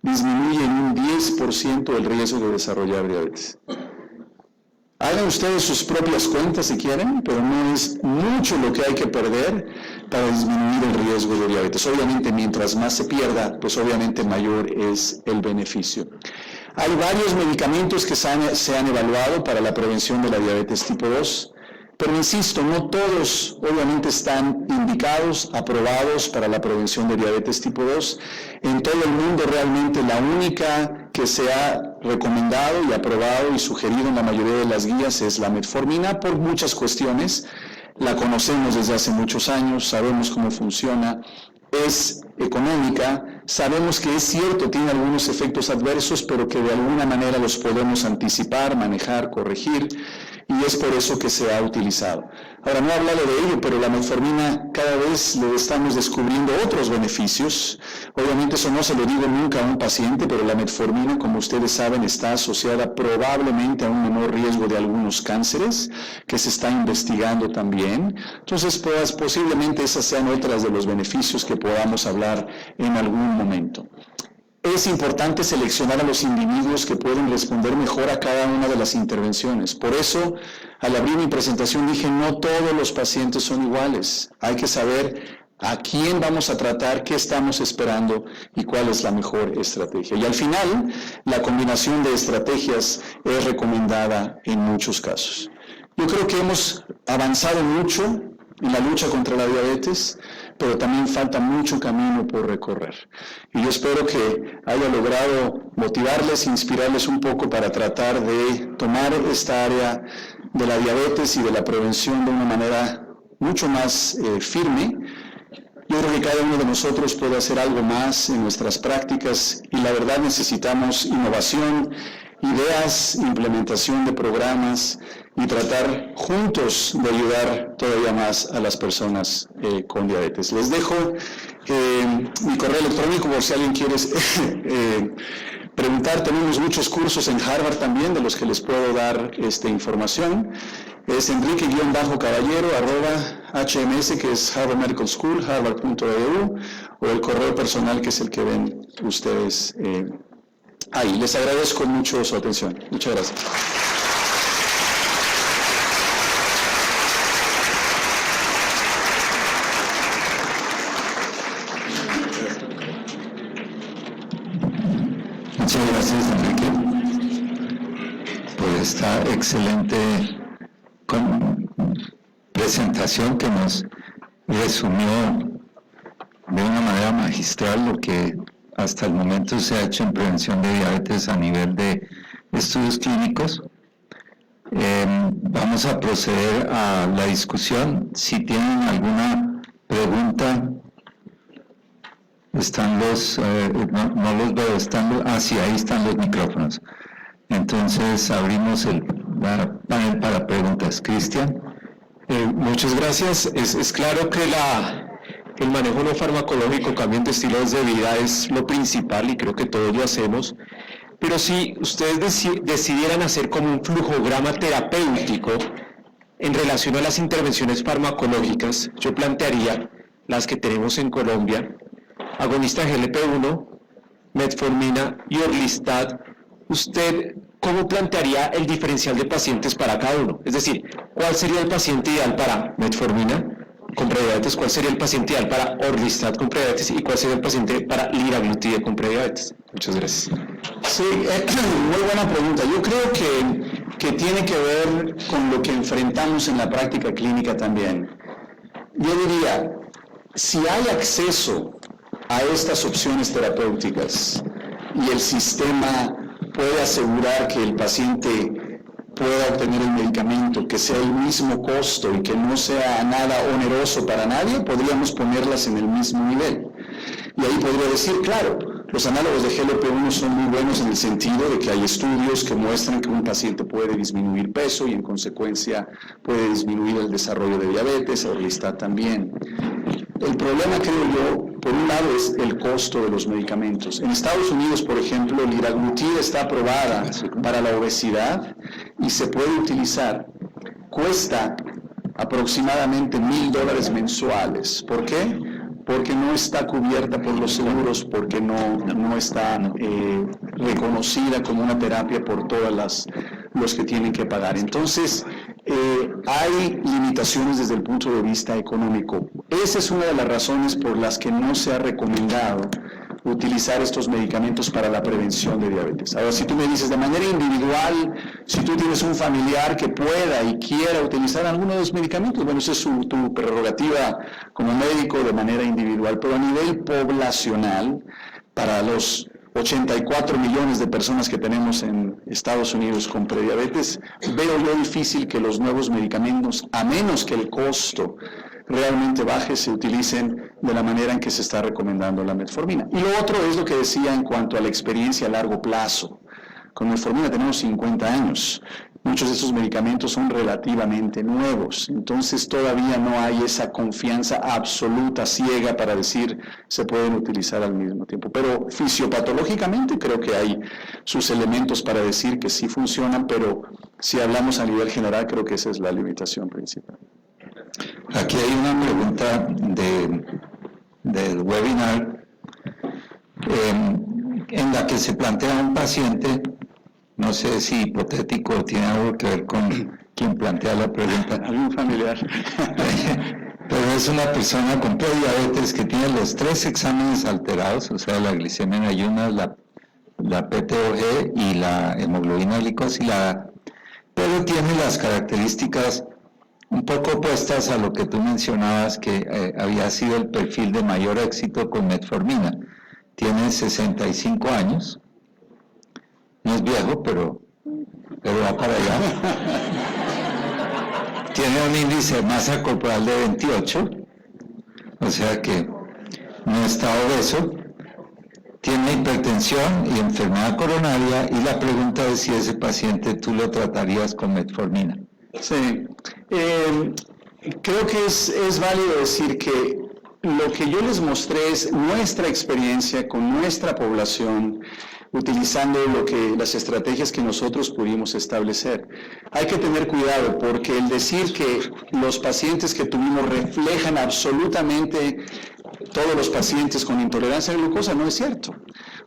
D: disminuye en un 10% el riesgo de desarrollar diabetes. Hagan ustedes sus propias cuentas si quieren, pero no es mucho lo que hay que perder para disminuir el riesgo de diabetes. Obviamente, mientras más se pierda, pues obviamente mayor es el beneficio. Hay varios medicamentos que se han evaluado para la prevención de la diabetes tipo 2, pero insisto, no todos obviamente están indicados, aprobados para la prevención de diabetes tipo 2. En todo el mundo realmente la única que se ha recomendado y aprobado y sugerido en la mayoría de las guías es la metformina por muchas cuestiones. La conocemos desde hace muchos años, sabemos cómo funciona, es económica, sabemos que es cierto, tiene algunos efectos adversos, pero que de alguna manera los podemos anticipar, manejar, corregir, y es por eso que se ha utilizado. Ahora, no he hablado de ello, pero la metformina cada vez le estamos descubriendo otros beneficios. Obviamente eso no se lo digo nunca a un paciente, pero la metformina, como ustedes saben, está asociada probablemente a un menor riesgo de algunos cánceres, que se está investigando también. Entonces, pues, posiblemente esas sean otras de los beneficios que podamos hablar en algún momento. Es importante seleccionar a los individuos que pueden responder mejor a cada una de las intervenciones. Por eso, al abrir mi presentación dije, no todos los pacientes son iguales. Hay que saber a quién vamos a tratar, qué estamos esperando y cuál es la mejor estrategia. Y al final, la combinación de estrategias es recomendada en muchos casos. Yo creo que hemos avanzado mucho en la lucha contra la diabetes, pero también falta mucho camino por recorrer. Y yo espero que haya logrado motivarles, inspirarles un poco para tratar de tomar esta área de la diabetes y de la prevención de una manera mucho más firme. Yo creo que cada uno de nosotros puede hacer algo más en nuestras prácticas y la verdad necesitamos innovación ideas, implementación de programas y tratar juntos de ayudar todavía más a las personas con diabetes. Les dejo mi correo electrónico por si alguien quiere preguntar. Tenemos muchos cursos en Harvard también de los que les puedo dar información. Es enrique_caballero@HMS, que es Harvard Medical School, harvard.edu, o el correo personal, que es el que ven ustedes ahí. Les agradezco mucho su atención. Muchas gracias.
C: Muchas gracias, Enrique, por esta excelente presentación que nos resumió de una manera magistral lo que hasta el momento se ha hecho en prevención de diabetes a nivel de estudios clínicos. Vamos a proceder a la discusión. Si tienen alguna pregunta, están los, no los veo, sí, ahí están los micrófonos. Entonces abrimos el panel para preguntas. Cristian.
E: Muchas gracias. Es claro que el manejo no farmacológico, cambio de estilos de vida es lo principal y creo que todos lo hacemos, pero si ustedes decidieran hacer como un flujograma terapéutico en relación a las intervenciones farmacológicas, yo plantearía las que tenemos en Colombia: agonista GLP-1, metformina y orlistat. ¿Usted cómo plantearía el diferencial de pacientes para cada uno? Es decir, ¿cuál sería el paciente ideal para metformina con prediabetes? ¿Cuál sería el paciente ideal para orlistat con prediabetes? ¿Y cuál sería el paciente para liraglutide con prediabetes? Muchas gracias.
D: Sí, muy buena pregunta. Yo creo que tiene que ver con lo que enfrentamos en la práctica clínica también. Yo diría, si hay acceso a estas opciones terapéuticas y el sistema puede asegurar que el paciente pueda obtener el medicamento, que sea el mismo costo y que no sea nada oneroso para nadie, podríamos ponerlas en el mismo nivel. Y ahí podría decir, claro, los análogos de GLP-1 son muy buenos en el sentido de que hay estudios que muestran que un paciente puede disminuir peso y en consecuencia puede disminuir el desarrollo de diabetes, orlistat también. El problema, creo yo, por un lado es el costo de los medicamentos. En Estados Unidos, por ejemplo, liraglutide está aprobada para la obesidad y se puede utilizar. Cuesta aproximadamente $1,000 mensuales. ¿Por qué? Porque no está cubierta por los seguros, porque no está reconocida como una terapia por todos los que tienen que pagar. Entonces, hay limitaciones desde el punto de vista económico. Esa es una de las razones por las que no se ha recomendado utilizar estos medicamentos para la prevención de diabetes. Ahora, si tú me dices de manera individual, si tú tienes un familiar que pueda y quiera utilizar alguno de los medicamentos, bueno, esa es tu prerrogativa como médico de manera individual, pero a nivel poblacional, para los 84 millones de personas que tenemos en Estados Unidos con prediabetes, veo yo difícil que los nuevos medicamentos, a menos que el costo realmente baje, se utilicen de la manera en que se está recomendando la metformina. Y lo otro es lo que decía en cuanto a la experiencia a largo plazo. Con metformina tenemos 50 años. Muchos de estos medicamentos son relativamente nuevos, entonces todavía no hay esa confianza absoluta, ciega, para decir se pueden utilizar al mismo tiempo. Pero fisiopatológicamente creo que hay sus elementos para decir que sí funcionan, pero si hablamos a nivel general creo que esa es la limitación principal.
C: Aquí hay una pregunta del webinar en la que se plantea un paciente. No sé si hipotético tiene algo que ver con quien plantea la pregunta.
D: Algún familiar.
C: Pero es una persona con prediabetes que tiene los 3 exámenes alterados, o sea, la glicemia en ayunas, la PTOG y la hemoglobina glicosilada, pero tiene las características un poco opuestas a lo que tú mencionabas, que había sido el perfil de mayor éxito con metformina. Tiene 65 años. No es viejo, pero va para allá. Tiene un índice de masa corporal de 28, o sea que no está obeso, tiene hipertensión y enfermedad coronaria, y la pregunta es si ese paciente tú lo tratarías con metformina.
D: Sí, creo que es válido decir que lo que yo les mostré es nuestra experiencia con nuestra población, utilizando las estrategias que nosotros pudimos establecer. Hay que tener cuidado porque el decir que los pacientes que tuvimos reflejan absolutamente todos los pacientes con intolerancia a la glucosa no es cierto.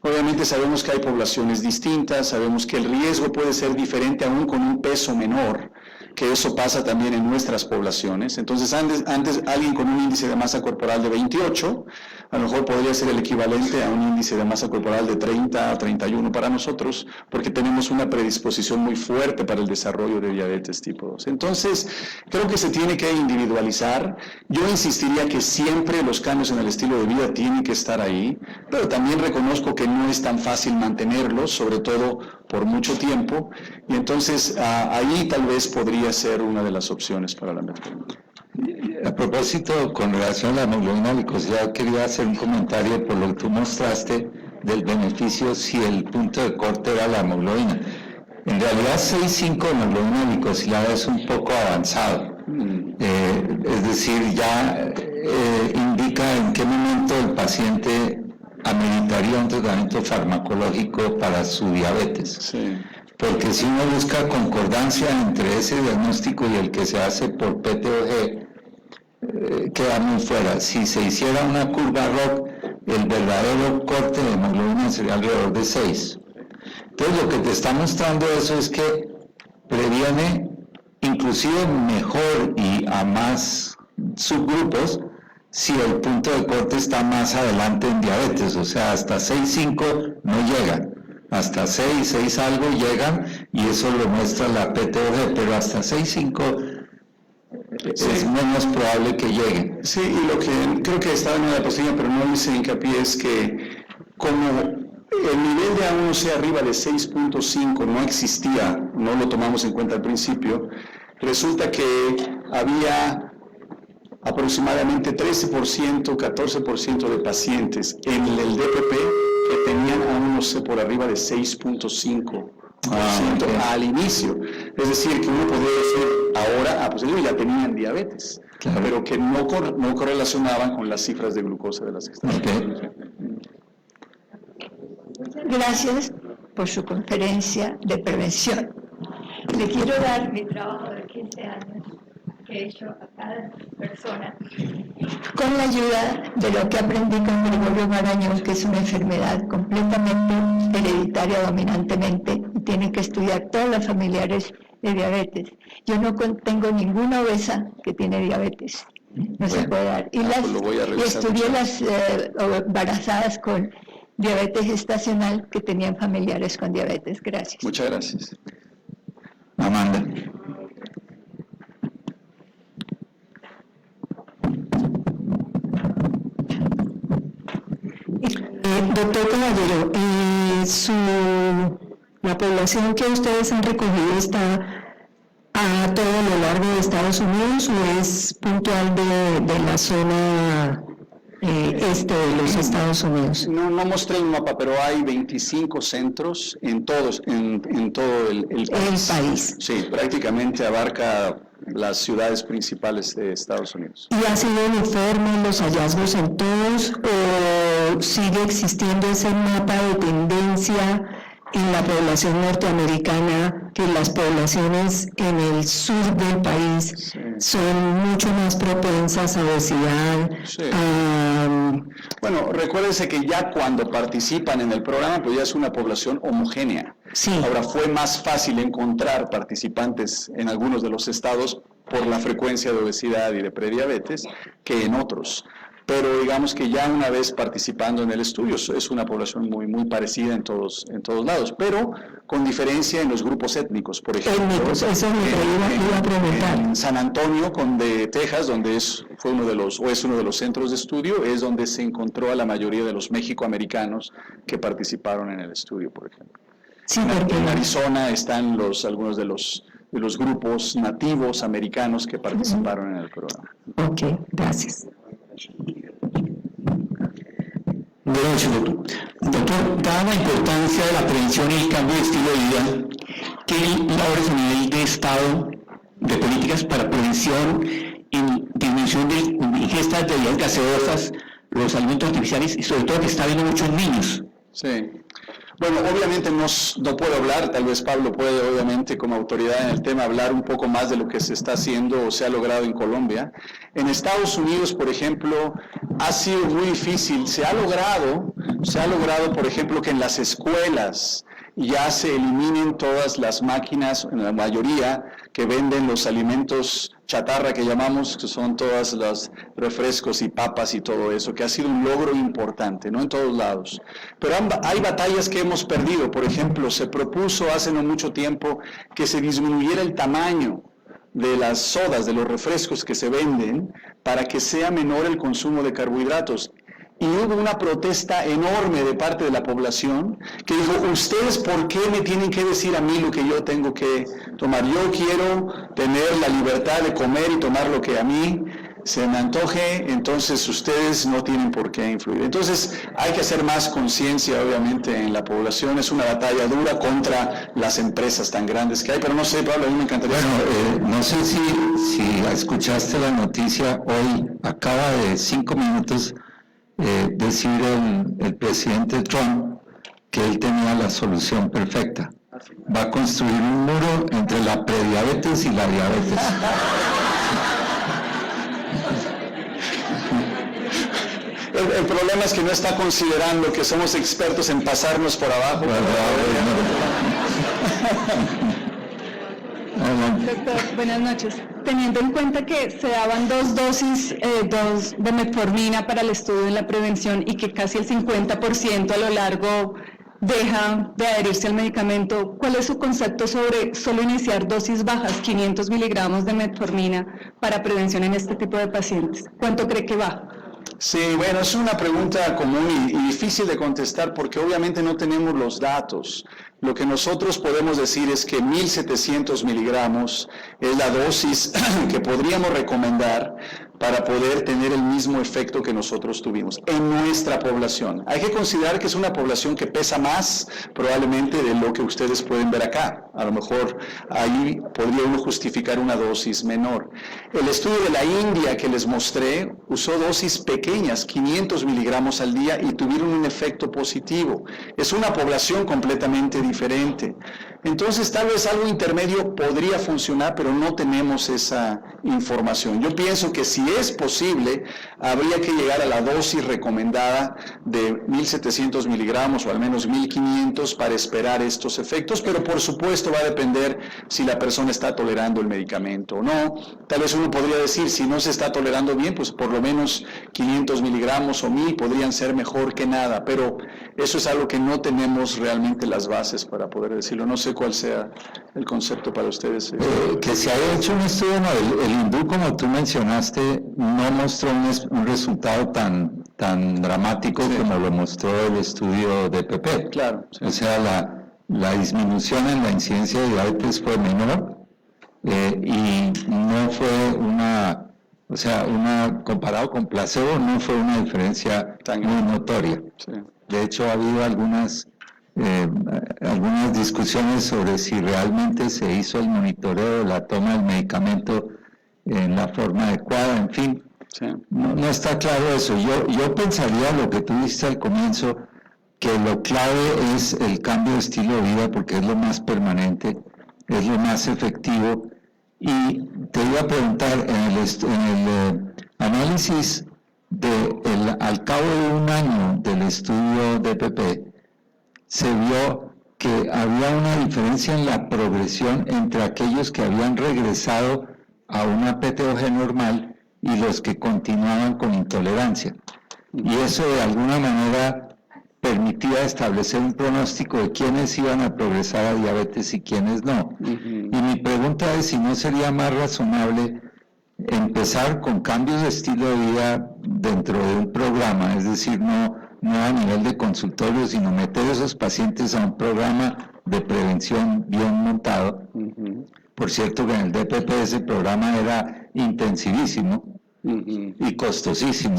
D: Obviamente sabemos que hay poblaciones distintas, sabemos que el riesgo puede ser diferente aún con un peso menor, que eso pasa también en nuestras poblaciones. Entonces, antes alguien con un índice de masa corporal de 28, a lo mejor podría ser el equivalente a un índice de masa corporal de 30 a 31 para nosotros, porque tenemos una predisposición muy fuerte para el desarrollo de diabetes tipo 2. Entonces, creo que se tiene que individualizar. Yo insistiría que siempre los cambios en el estilo de vida tienen que estar ahí, pero también reconozco que no es tan fácil mantenerlos, sobre todo por mucho tiempo, y entonces ahí tal vez podría ser una de las opciones para la metformina.
C: A propósito, con relación a la hemoglobina glicosilada, quería hacer un comentario por lo que tú mostraste del beneficio si el punto de corte era la hemoglobina. En realidad 6,5 hemoglobina glicosilada es un poco avanzado, es decir, ya indica en qué momento el paciente ameritaría un tratamiento farmacológico para su diabetes.
D: Sí.
C: Porque si uno busca concordancia entre ese diagnóstico y el que se hace por PTOG, queda muy fuera. Si se hiciera una curva ROC, el verdadero corte de hemoglobina sería alrededor de 6. Entonces lo que te está mostrando eso es que previene inclusive mejor y a más subgrupos si el punto de corte está más adelante en diabetes, o sea, hasta 6,5 no llegan, hasta 6 algo llegan, y eso lo muestra la PTOG, pero hasta 6,5 es menos probable que lleguen.
D: Sí, y lo que creo que estaba en la diapositiva, pero no hice hincapié, es que como el nivel de A1C arriba de 6.5 no existía, no lo tomamos en cuenta al principio, resulta que había aproximadamente 13%, 14% de pacientes en el DPP que tenían A1C por arriba de 6.5% al inicio. Es decir, que uno podría decir ahora, pues ellos ya tenían diabetes, claro, pero que no correlacionaban con las cifras de glucosa de las extracciones.
F: Gracias por su conferencia de prevención. Le quiero dar mi trabajo de 15 años que he hecho a cada persona con la ayuda de lo que aprendí con Gregorio Marañón, que es una enfermedad completamente hereditaria dominantemente, y tienen que estudiar todos los familiares de diabetes. Yo no tengo ninguna obesa que tiene diabetes, no se puede dar. Y estudié las embarazadas con diabetes gestacional que tenían familiares con diabetes. Gracias.
D: Muchas gracias.
C: Amanda.
B: Doctor Caballero, la población que ustedes han recogido está a todo lo largo de Estados Unidos o es puntual de la zona este de los Estados Unidos?
D: No mostré el mapa, pero hay 25 centros en todo el país. Sí, prácticamente abarca las ciudades principales de Estados Unidos.
B: ¿Y ha sido uniforme los hallazgos en todos o sigue existiendo ese mapa de tendencia en la población norteamericana, que las poblaciones en el sur del país son mucho más propensas a obesidad?
D: Sí. Bueno, recuérdense que ya cuando participan en el programa, pues ya es una población homogénea.
B: Sí.
D: Ahora, fue más fácil encontrar participantes en algunos de los estados por la frecuencia de obesidad y de prediabetes que en otros. Pero digamos que ya una vez participando en el estudio es una población muy parecida en todos lados, pero con diferencia en los grupos étnicos, por ejemplo.
B: Étnicos, eso me iba a preguntar.
D: En San Antonio, de Texas, donde es uno de los centros de estudio, es donde se encontró a la mayoría de los mexicoamericanos que participaron en el estudio, por ejemplo.
B: Sí,
D: en Arizona están algunos de los grupos nativos americanos que participaron en el programa.
B: Ok, gracias.
G: Buenas noches, doctor. Doctor, dada la importancia de la prevención y el cambio de estilo de vida, ¿qué labores a nivel de Estado, de políticas para prevención y disminución de ingestas de bebidas gaseosas, los alimentos artificiales y sobre todo que está viendo muchos niños?
D: Sí. Bueno, obviamente no puedo hablar, tal vez Pablo puede, obviamente, como autoridad en el tema, hablar un poco más de lo que se está haciendo o se ha logrado en Colombia. En Estados Unidos, por ejemplo, ha sido muy difícil. Se ha logrado, por ejemplo, que en las escuelas ya se eliminen todas las máquinas, en la mayoría, que venden los alimentos chatarra que llamamos, que son todos los refrescos y papas y todo eso, que ha sido un logro importante, ¿no? En todos lados. Pero hay batallas que hemos perdido. Por ejemplo, se propuso hace no mucho tiempo que se disminuyera el tamaño de las sodas, de los refrescos que se venden, para que sea menor el consumo de carbohidratos. Y hubo una protesta enorme de parte de la población que dijo, ¿ustedes por qué me tienen que decir a mí lo que yo tengo que tomar? Yo quiero tener la libertad de comer y tomar lo que a mí se me antoje, entonces ustedes no tienen por qué influir. Entonces hay que hacer más conciencia, obviamente, en la población. Es una batalla dura contra las empresas tan grandes que hay, pero no sé, Pablo, a mí me encantaría...
C: Bueno, no sé si escuchaste la noticia hoy, acaba de 5 minutos... decir el presidente Trump que él tenía la solución perfecta. Va a construir un muro entre la prediabetes y la diabetes.
D: El problema es que no está considerando que somos expertos en pasarnos por abajo.
H: Doctor, buenas noches. Teniendo en cuenta que se daban 2 dosis de metformina para el estudio de la prevención y que casi el 50% a lo largo deja de adherirse al medicamento, ¿cuál es su concepto sobre solo iniciar dosis bajas, 500 miligramos de metformina para prevención en este tipo de pacientes? ¿Cuánto cree que va?
D: Sí, bueno, es una pregunta común y difícil de contestar porque obviamente no tenemos los datos. Lo que nosotros podemos decir es que 1.700 miligramos es la dosis que podríamos recomendar para poder tener el mismo efecto que nosotros tuvimos en nuestra población. Hay que considerar que es una población que pesa más probablemente de lo que ustedes pueden ver acá. A lo mejor ahí podría uno justificar una dosis menor. El estudio de la India que les mostré usó dosis pequeñas, 500 miligramos al día, y tuvieron un efecto positivo. Es una población completamente diferente. Entonces, tal vez algo intermedio podría funcionar, pero no tenemos esa información. Yo pienso que si es posible, habría que llegar a la dosis recomendada de 1.700 miligramos o al menos 1.500 para esperar estos efectos, pero por supuesto va a depender si la persona está tolerando el medicamento o no. Tal vez uno podría decir, si no se está tolerando bien, pues por lo menos 500 miligramos o 1.000 podrían ser mejor que nada, pero eso es algo que no tenemos realmente las bases para poder decirlo. No sé cuál sea el concepto para ustedes.
C: Que se haya hecho un estudio, no, el hindú, como tú mencionaste, no mostró un resultado tan dramático como lo mostró el estudio de PP.
D: Claro. Sí.
C: O sea, la disminución en la incidencia de diabetes fue menor y no fue comparado con placebo, no fue una diferencia muy notoria. Sí. De hecho, ha habido algunas discusiones sobre si realmente se hizo el monitoreo de la toma del medicamento en la forma adecuada, en fin. Sí. No está claro eso. Yo pensaría lo que tú dijiste al comienzo, que lo clave es el cambio de estilo de vida porque es lo más permanente, es lo más efectivo. Y te iba a preguntar, en el análisis al cabo de un año del estudio de PP, se vio que había una diferencia en la progresión entre aquellos que habían regresado a una PTOG normal y los que continuaban con intolerancia. Y eso de alguna manera permitía establecer un pronóstico de quiénes iban a progresar a diabetes y quiénes no. Y mi pregunta es si no sería más razonable empezar con cambios de estilo de vida dentro de un programa, es decir, no a nivel de consultorio, sino meter a esos pacientes a un programa de prevención bien montado. Por cierto que en el DPP ese programa era intensivísimo y costosísimo,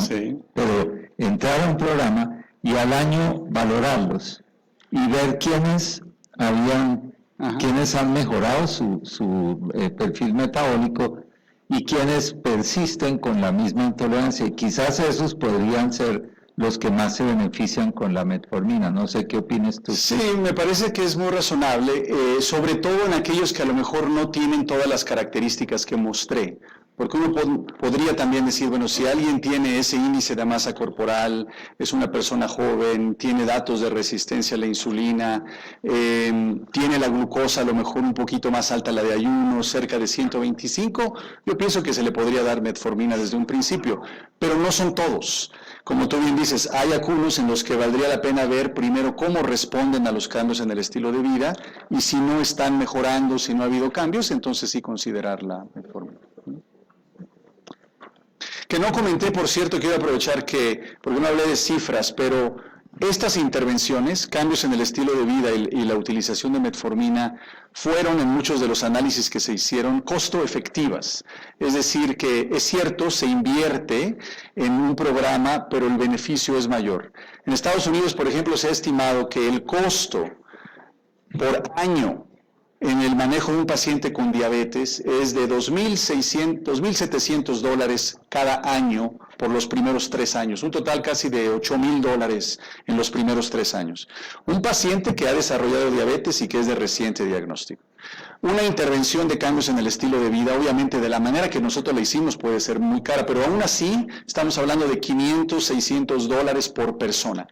C: pero entrar a un programa y al año valorarlos y ver quiénes han mejorado su perfil metabólico y quienes persisten con la misma intolerancia. Y quizás esos podrían ser los que más se benefician con la metformina. No sé qué opinas tú.
D: Sí, me parece que es muy razonable, sobre todo en aquellos que a lo mejor no tienen todas las características que mostré. Porque uno podría también decir, bueno, si alguien tiene ese índice de masa corporal, es una persona joven, tiene datos de resistencia a la insulina, tiene la glucosa a lo mejor un poquito más alta la de ayuno, cerca de 125, yo pienso que se le podría dar metformina desde un principio, pero no son todos. Como tú bien dices, hay algunos en los que valdría la pena ver primero cómo responden a los cambios en el estilo de vida y si no están mejorando, si no ha habido cambios, entonces sí considerar la metformina. Que no comenté, por cierto, quiero aprovechar porque no hablé de cifras, pero estas intervenciones, cambios en el estilo de vida y la utilización de metformina, fueron en muchos de los análisis que se hicieron costo efectivas. Es decir, que es cierto, se invierte en un programa, pero el beneficio es mayor. En Estados Unidos, por ejemplo, se ha estimado que el costo por año en el manejo de un paciente con diabetes es de $2,700 cada año por los primeros 3 años, un total casi de $8,000 en los primeros 3 años. Un paciente que ha desarrollado diabetes y que es de reciente diagnóstico. Una intervención de cambios en el estilo de vida, obviamente de la manera que nosotros la hicimos puede ser muy cara, pero aún así estamos hablando de $500, $600 por persona.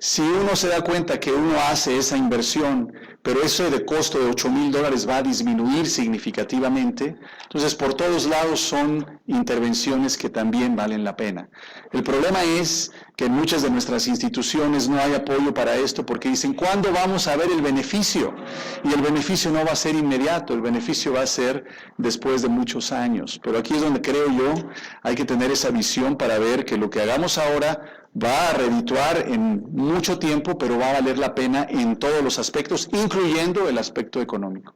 D: Si uno se da cuenta que uno hace esa inversión, pero eso de costo de $8,000 va a disminuir significativamente, entonces por todos lados son intervenciones que también valen la pena. El problema es que en muchas de nuestras instituciones no hay apoyo para esto porque dicen, ¿cuándo vamos a ver el beneficio? Y el beneficio no va a ser inmediato, el beneficio va a ser después de muchos años. Pero aquí es donde creo yo hay que tener esa visión para ver que lo que hagamos ahora va a redituar en mucho tiempo, pero va a valer la pena en todos los aspectos, incluyendo el aspecto económico.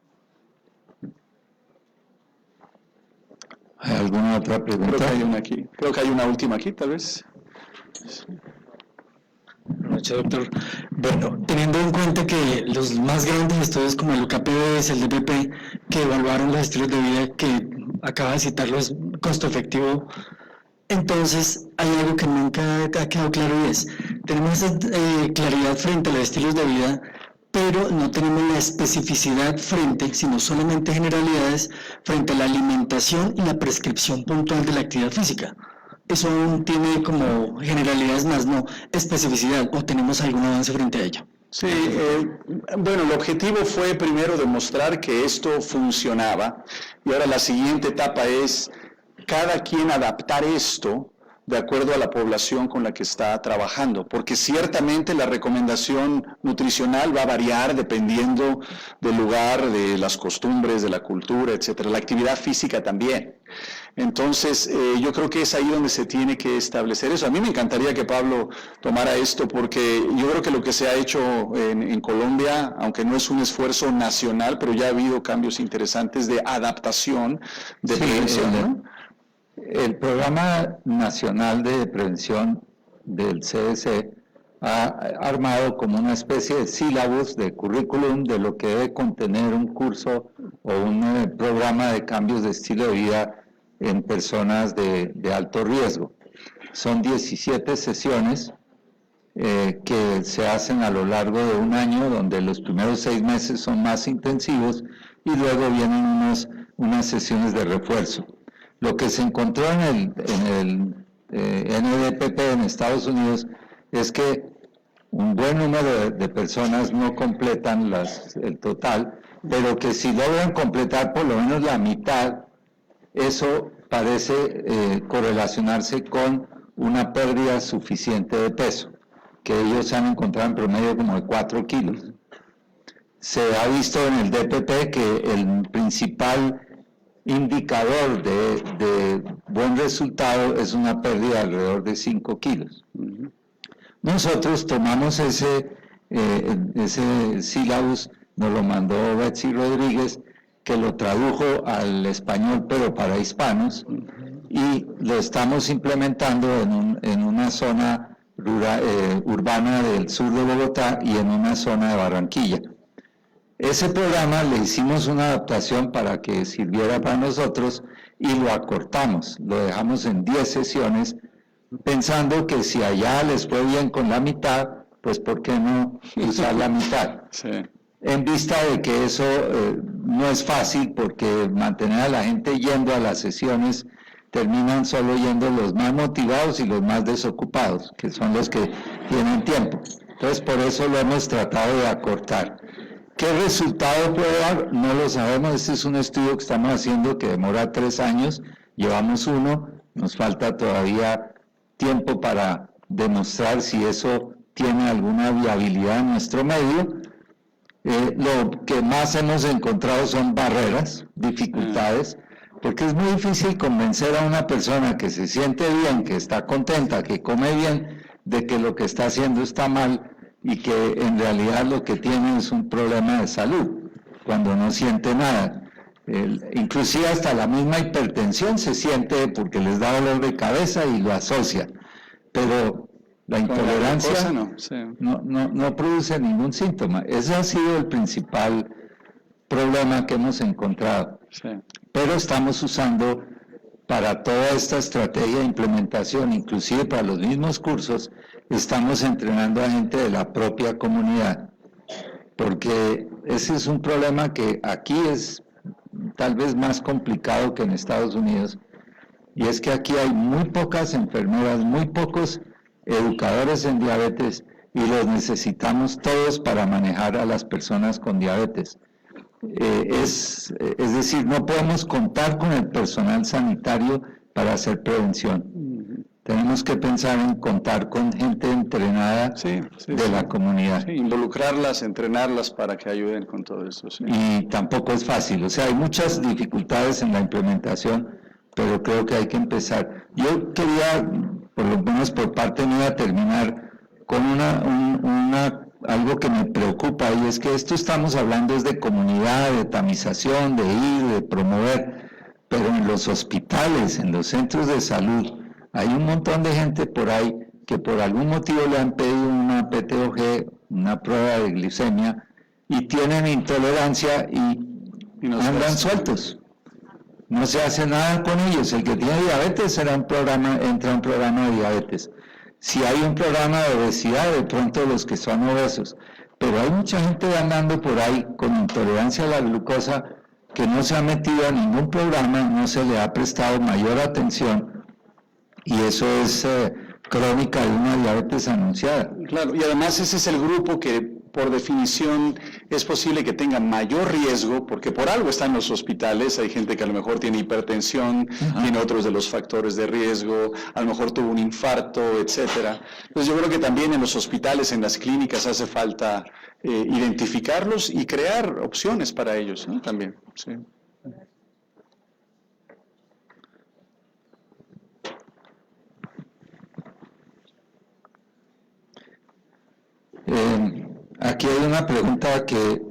C: ¿Hay alguna otra pregunta?
D: Creo que hay una aquí. Creo que hay una última aquí, tal vez.
I: Buenas noches, doctor. Bueno, teniendo en cuenta que los más grandes estudios como el UKPBS, el DPP, que evaluaron los estilos de vida que acaba de citarlos, costo efectivo, entonces hay algo que nunca ha quedado claro y es, tenemos claridad frente a los estilos de vida, pero no tenemos la especificidad sino solamente generalidades frente a la alimentación y la prescripción puntual de la actividad física. Eso aún tiene como generalidades más, no especificidad, o tenemos algún avance frente a ello.
D: Sí, bueno, el objetivo fue primero demostrar que esto funcionaba y ahora la siguiente etapa es cada quien adaptar esto de acuerdo a la población con la que está trabajando, porque ciertamente la recomendación nutricional va a variar dependiendo del lugar, de las costumbres, de la cultura, etcétera, la actividad física también. Entonces, yo creo que es ahí donde se tiene que establecer eso. A mí me encantaría que Pablo tomara esto, porque yo creo que lo que se ha hecho en Colombia, aunque no es un esfuerzo nacional, pero ya ha habido cambios interesantes de adaptación, de prevención, ¿no?
C: El Programa Nacional de Prevención del CDC ha armado como una especie de sílabus de currículum de lo que debe contener un curso o un programa de cambios de estilo de vida en personas de alto riesgo. Son 17 sesiones que se hacen a lo largo de un año, donde los primeros 6 meses son más intensivos y luego vienen unas sesiones de refuerzo. Lo que se encontró en el NDPP en Estados Unidos es que un buen número de personas no completan el total, pero que si logran completar por lo menos la mitad, eso parece correlacionarse con una pérdida suficiente de peso, que ellos han encontrado en promedio como de 4 kilos. Se ha visto en el DPP que el principal indicador de buen resultado es una pérdida de alrededor de 5 kilos. Nosotros tomamos ese sílabus, nos lo mandó Betsy Rodríguez, que lo tradujo al español pero para hispanos, y lo estamos implementando en una zona urbana del sur de Bogotá y en una zona de Barranquilla. Ese programa le hicimos una adaptación para que sirviera para nosotros y lo acortamos, lo dejamos en 10 sesiones, pensando que si allá les fue bien con la mitad, pues ¿por qué no usar la mitad?
D: Sí.
C: En vista de que eso no es fácil, porque mantener a la gente yendo a las sesiones, terminan solo yendo los más motivados y los más desocupados, que son los que tienen tiempo. Entonces, por eso lo hemos tratado de acortar. ¿Qué resultado puede dar? No lo sabemos. Este es un estudio que estamos haciendo que demora 3 años, llevamos 1, nos falta todavía tiempo para demostrar si eso tiene alguna viabilidad en nuestro medio. Lo que más hemos encontrado son barreras, dificultades, porque es muy difícil convencer a una persona que se siente bien, que está contenta, que come bien, de que lo que está haciendo está mal y que en realidad lo que tiene es un problema de salud, cuando no siente nada. Inclusive hasta la misma hipertensión se siente porque les da dolor de cabeza y lo asocia, pero la intolerancia no produce ningún síntoma. Ese ha sido el principal problema que hemos encontrado.
D: Sí.
C: Pero estamos usando para toda esta estrategia de implementación, inclusive para los mismos cursos, estamos entrenando a gente de la propia comunidad, porque ese es un problema que aquí es tal vez más complicado que en Estados Unidos, y es que aquí hay muy pocas enfermeras, muy pocos educadores en diabetes, y los necesitamos todos para manejar a las personas con diabetes. Es decir, no podemos contar con el personal sanitario para hacer prevención. Tenemos que pensar en contar con gente entrenada de la comunidad.
D: Sí, involucrarlas, entrenarlas para que ayuden con todo eso. Sí.
C: Y tampoco es fácil, o sea, hay muchas dificultades en la implementación, pero creo que hay que empezar. Yo quería, por lo menos por parte mía, terminar con algo que me preocupa, y es que esto estamos hablando es de comunidad, de tamización, de ir, de promover, pero en los hospitales, en los centros de salud, hay un montón de gente por ahí que por algún motivo le han pedido una PTOG, una prueba de glicemia, y tienen intolerancia y andan sueltos. No se hace nada con ellos. El que tiene diabetes entra a un programa de diabetes. Si hay un programa de obesidad, de pronto los que son obesos. Pero hay mucha gente andando por ahí con intolerancia a la glucosa que no se ha metido a ningún programa, no se le ha prestado mayor atención, y eso es crónica de una diabetes anunciada.
D: Claro, y además ese es el grupo que por definición es posible que tenga mayor riesgo, porque por algo están en los hospitales. Hay gente que a lo mejor tiene hipertensión, tiene otros de los factores de riesgo, a lo mejor tuvo un infarto, etcétera. Entonces yo creo que también en los hospitales, en las clínicas, hace falta identificarlos y crear opciones para ellos, ¿no? También, sí.
C: Aquí hay una pregunta que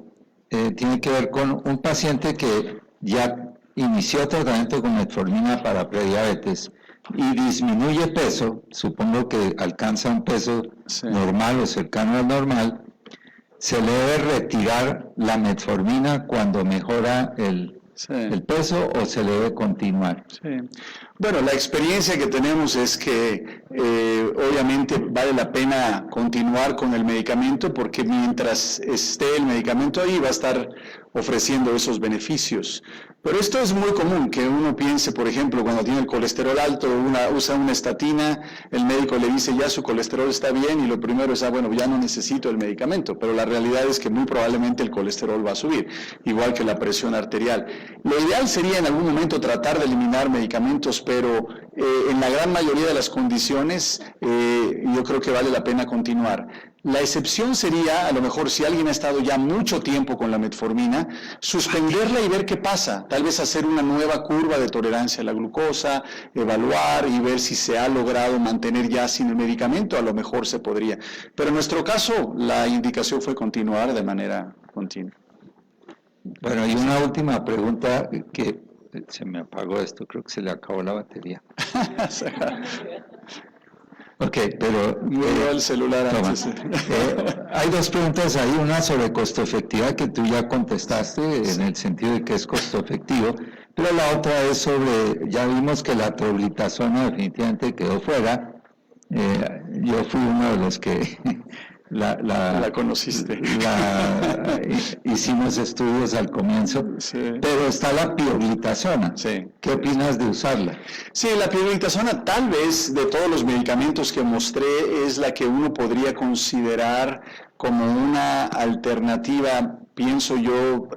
C: tiene que ver con un paciente que ya inició tratamiento con metformina para prediabetes y disminuye peso, supongo que alcanza un peso normal o cercano al normal. ¿Se le debe retirar la metformina cuando mejora el peso o se le debe continuar?
D: Sí. Bueno, la experiencia que tenemos es que obviamente vale la pena continuar con el medicamento, porque mientras esté el medicamento ahí va a estar ofreciendo esos beneficios. Pero esto es muy común, que uno piense, por ejemplo, cuando tiene el colesterol alto, usa una estatina, el médico le dice ya su colesterol está bien y lo primero es, bueno, ya no necesito el medicamento, pero la realidad es que muy probablemente el colesterol va a subir, igual que la presión arterial. Lo ideal sería en algún momento tratar de eliminar medicamentos, pero en la gran mayoría de las condiciones yo creo que vale la pena continuar. La excepción sería, a lo mejor, si alguien ha estado ya mucho tiempo con la metformina, suspenderla y ver qué pasa. Tal vez hacer una nueva curva de tolerancia a la glucosa, evaluar y ver si se ha logrado mantener ya sin el medicamento. A lo mejor se podría. Pero en nuestro caso, la indicación fue continuar de manera continua.
C: Bueno, y una última pregunta que se me apagó esto, creo que se le acabó la batería. Ok, pero...
D: el celular antes.
C: Hay dos preguntas ahí, una sobre costo efectividad que tú ya contestaste en el sentido de que es costo efectivo, pero la otra es sobre, ya vimos que la troglitazona definitivamente quedó fuera. Yo fui uno de los que
D: la conociste.
C: Hicimos estudios al comienzo,
D: sí.
C: Pero está la pioglitazona.
D: Sí.
C: ¿Qué opinas de usarla?
D: Sí, la pioglitazona tal vez de todos los medicamentos que mostré es la que uno podría considerar como una alternativa, pienso yo,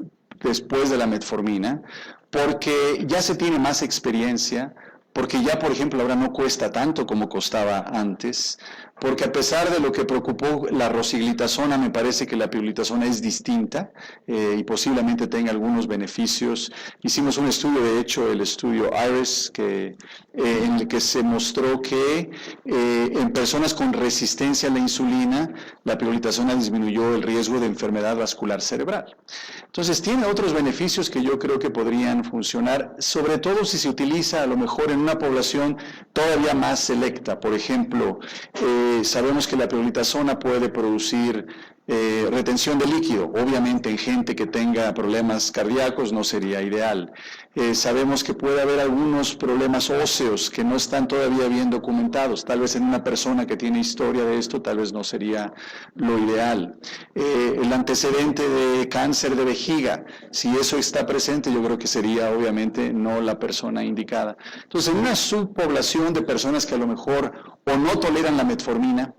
D: después de la metformina, porque ya se tiene más experiencia, porque ya, por ejemplo, ahora no cuesta tanto como costaba antes, porque a pesar de lo que preocupó la rosiglitazona, me parece que la pioglitazona es distinta y posiblemente tenga algunos beneficios. Hicimos un estudio, de hecho, el estudio IRIS, en el que se mostró que en personas con resistencia a la insulina, la pioglitazona disminuyó el riesgo de enfermedad vascular cerebral. Entonces, tiene otros beneficios que yo creo que podrían funcionar, sobre todo si se utiliza a lo mejor en una población todavía más selecta. Por ejemplo, sabemos que la pioglitazona puede producir retención de líquido. Obviamente en gente que tenga problemas cardíacos no sería ideal. Sabemos que puede haber algunos problemas óseos que no están todavía bien documentados. Tal vez en una persona que tiene historia de esto, tal vez no sería lo ideal. El antecedente de cáncer de vejiga, si eso está presente, yo creo que sería obviamente no la persona indicada. Entonces, en una subpoblación de personas que a lo mejor o no toleran la metformina,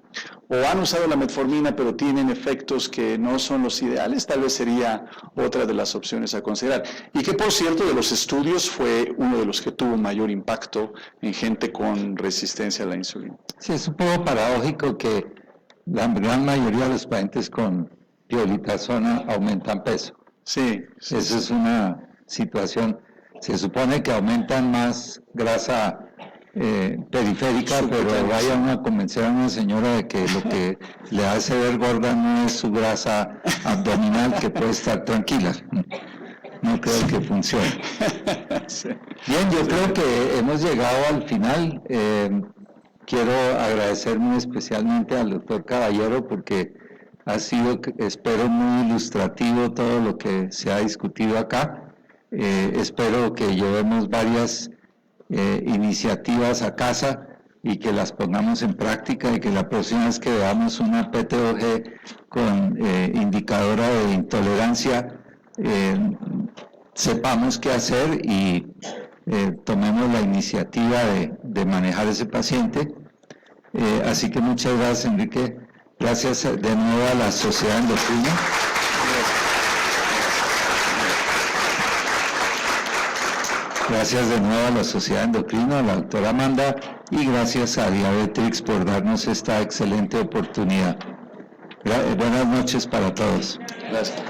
D: o han usado la metformina pero tienen efectos que no son los ideales, tal vez sería otra de las opciones a considerar. Y que, por cierto, de los estudios fue uno de los que tuvo mayor impacto en gente con resistencia a la insulina.
C: Sí, es un poco paradójico que la gran mayoría de los pacientes con pioglitazona aumentan peso.
D: Sí.
C: Esa es una situación. Se supone que aumentan más grasa periférica, pero vaya uno a convencer a una señora de que lo que le hace ver gorda no es su grasa abdominal, que puede estar tranquila. No creo que funcione. Bien, yo creo que hemos llegado al final. Quiero agradecer muy especialmente al doctor Caballero porque ha sido, espero, muy ilustrativo todo lo que se ha discutido acá. Espero que llevemos varias iniciativas a casa y que las pongamos en práctica y que la próxima vez que veamos una PTOG con indicadora de intolerancia sepamos qué hacer y tomemos la iniciativa de manejar ese paciente. Así que muchas gracias, Enrique. Gracias de nuevo a la Sociedad Endocrina. Gracias de nuevo a la Sociedad Endocrina, a la doctora Amanda, y gracias a Diabetrix por darnos esta excelente oportunidad. Buenas noches para todos.
D: Gracias.